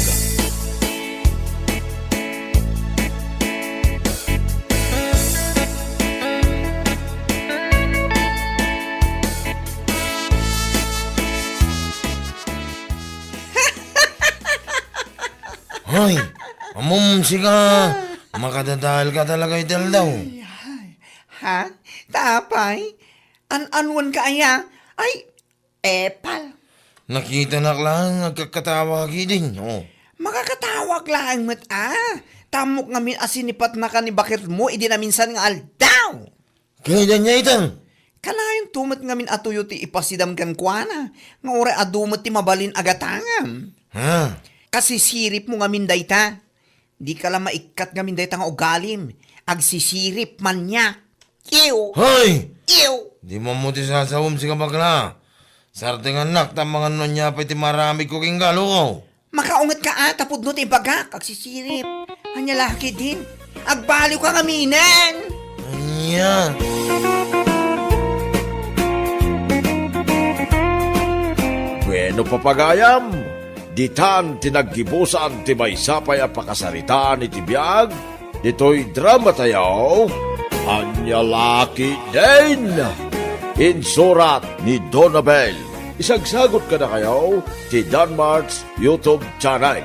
Hoy, amom siga. Makadadahal ka talaga ital daw.
Ha? Tapay? An-anwan ka aya? Ay, epal.
Nakita na lang, nagkakatawagi din. Oh.
Makakatawag lang mat Tamok nga min asinipat na ka ni bakit mo, idi na minsan nga aldaw.
Kaya niya itang.
Kalayon tumat nga min atuyo ti ipasidam kan kuana. Nga ore adumot ti mabalin agatangam.
Ha?
Kasi sirip mo nga min dayta. Di ka lang maikat nga min dayta nga ugalim. Agsisirip man niya. Ew!
Hoy!
Ew!
Di mo mo ti sasawom si kabakla. Sarte nga nak, tamang ano niya pa iti marami ko king galo ko.
Makaungat ka tapod no ti bagak. Agsisirip. Anya laki din. Agbaliw ka ngaminan.
Anya.
Bueno papagayam, ditan tinaggibusan ti maysapay a pakasaritaan iti biag, dito'y drama tayaw, Anya Laki din! Insurat ni Donabel. Isagsagot ka na kayo ti Danmarks YouTube channel.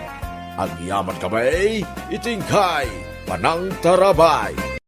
Ang yaman kamay, itingkay, panang tarabay.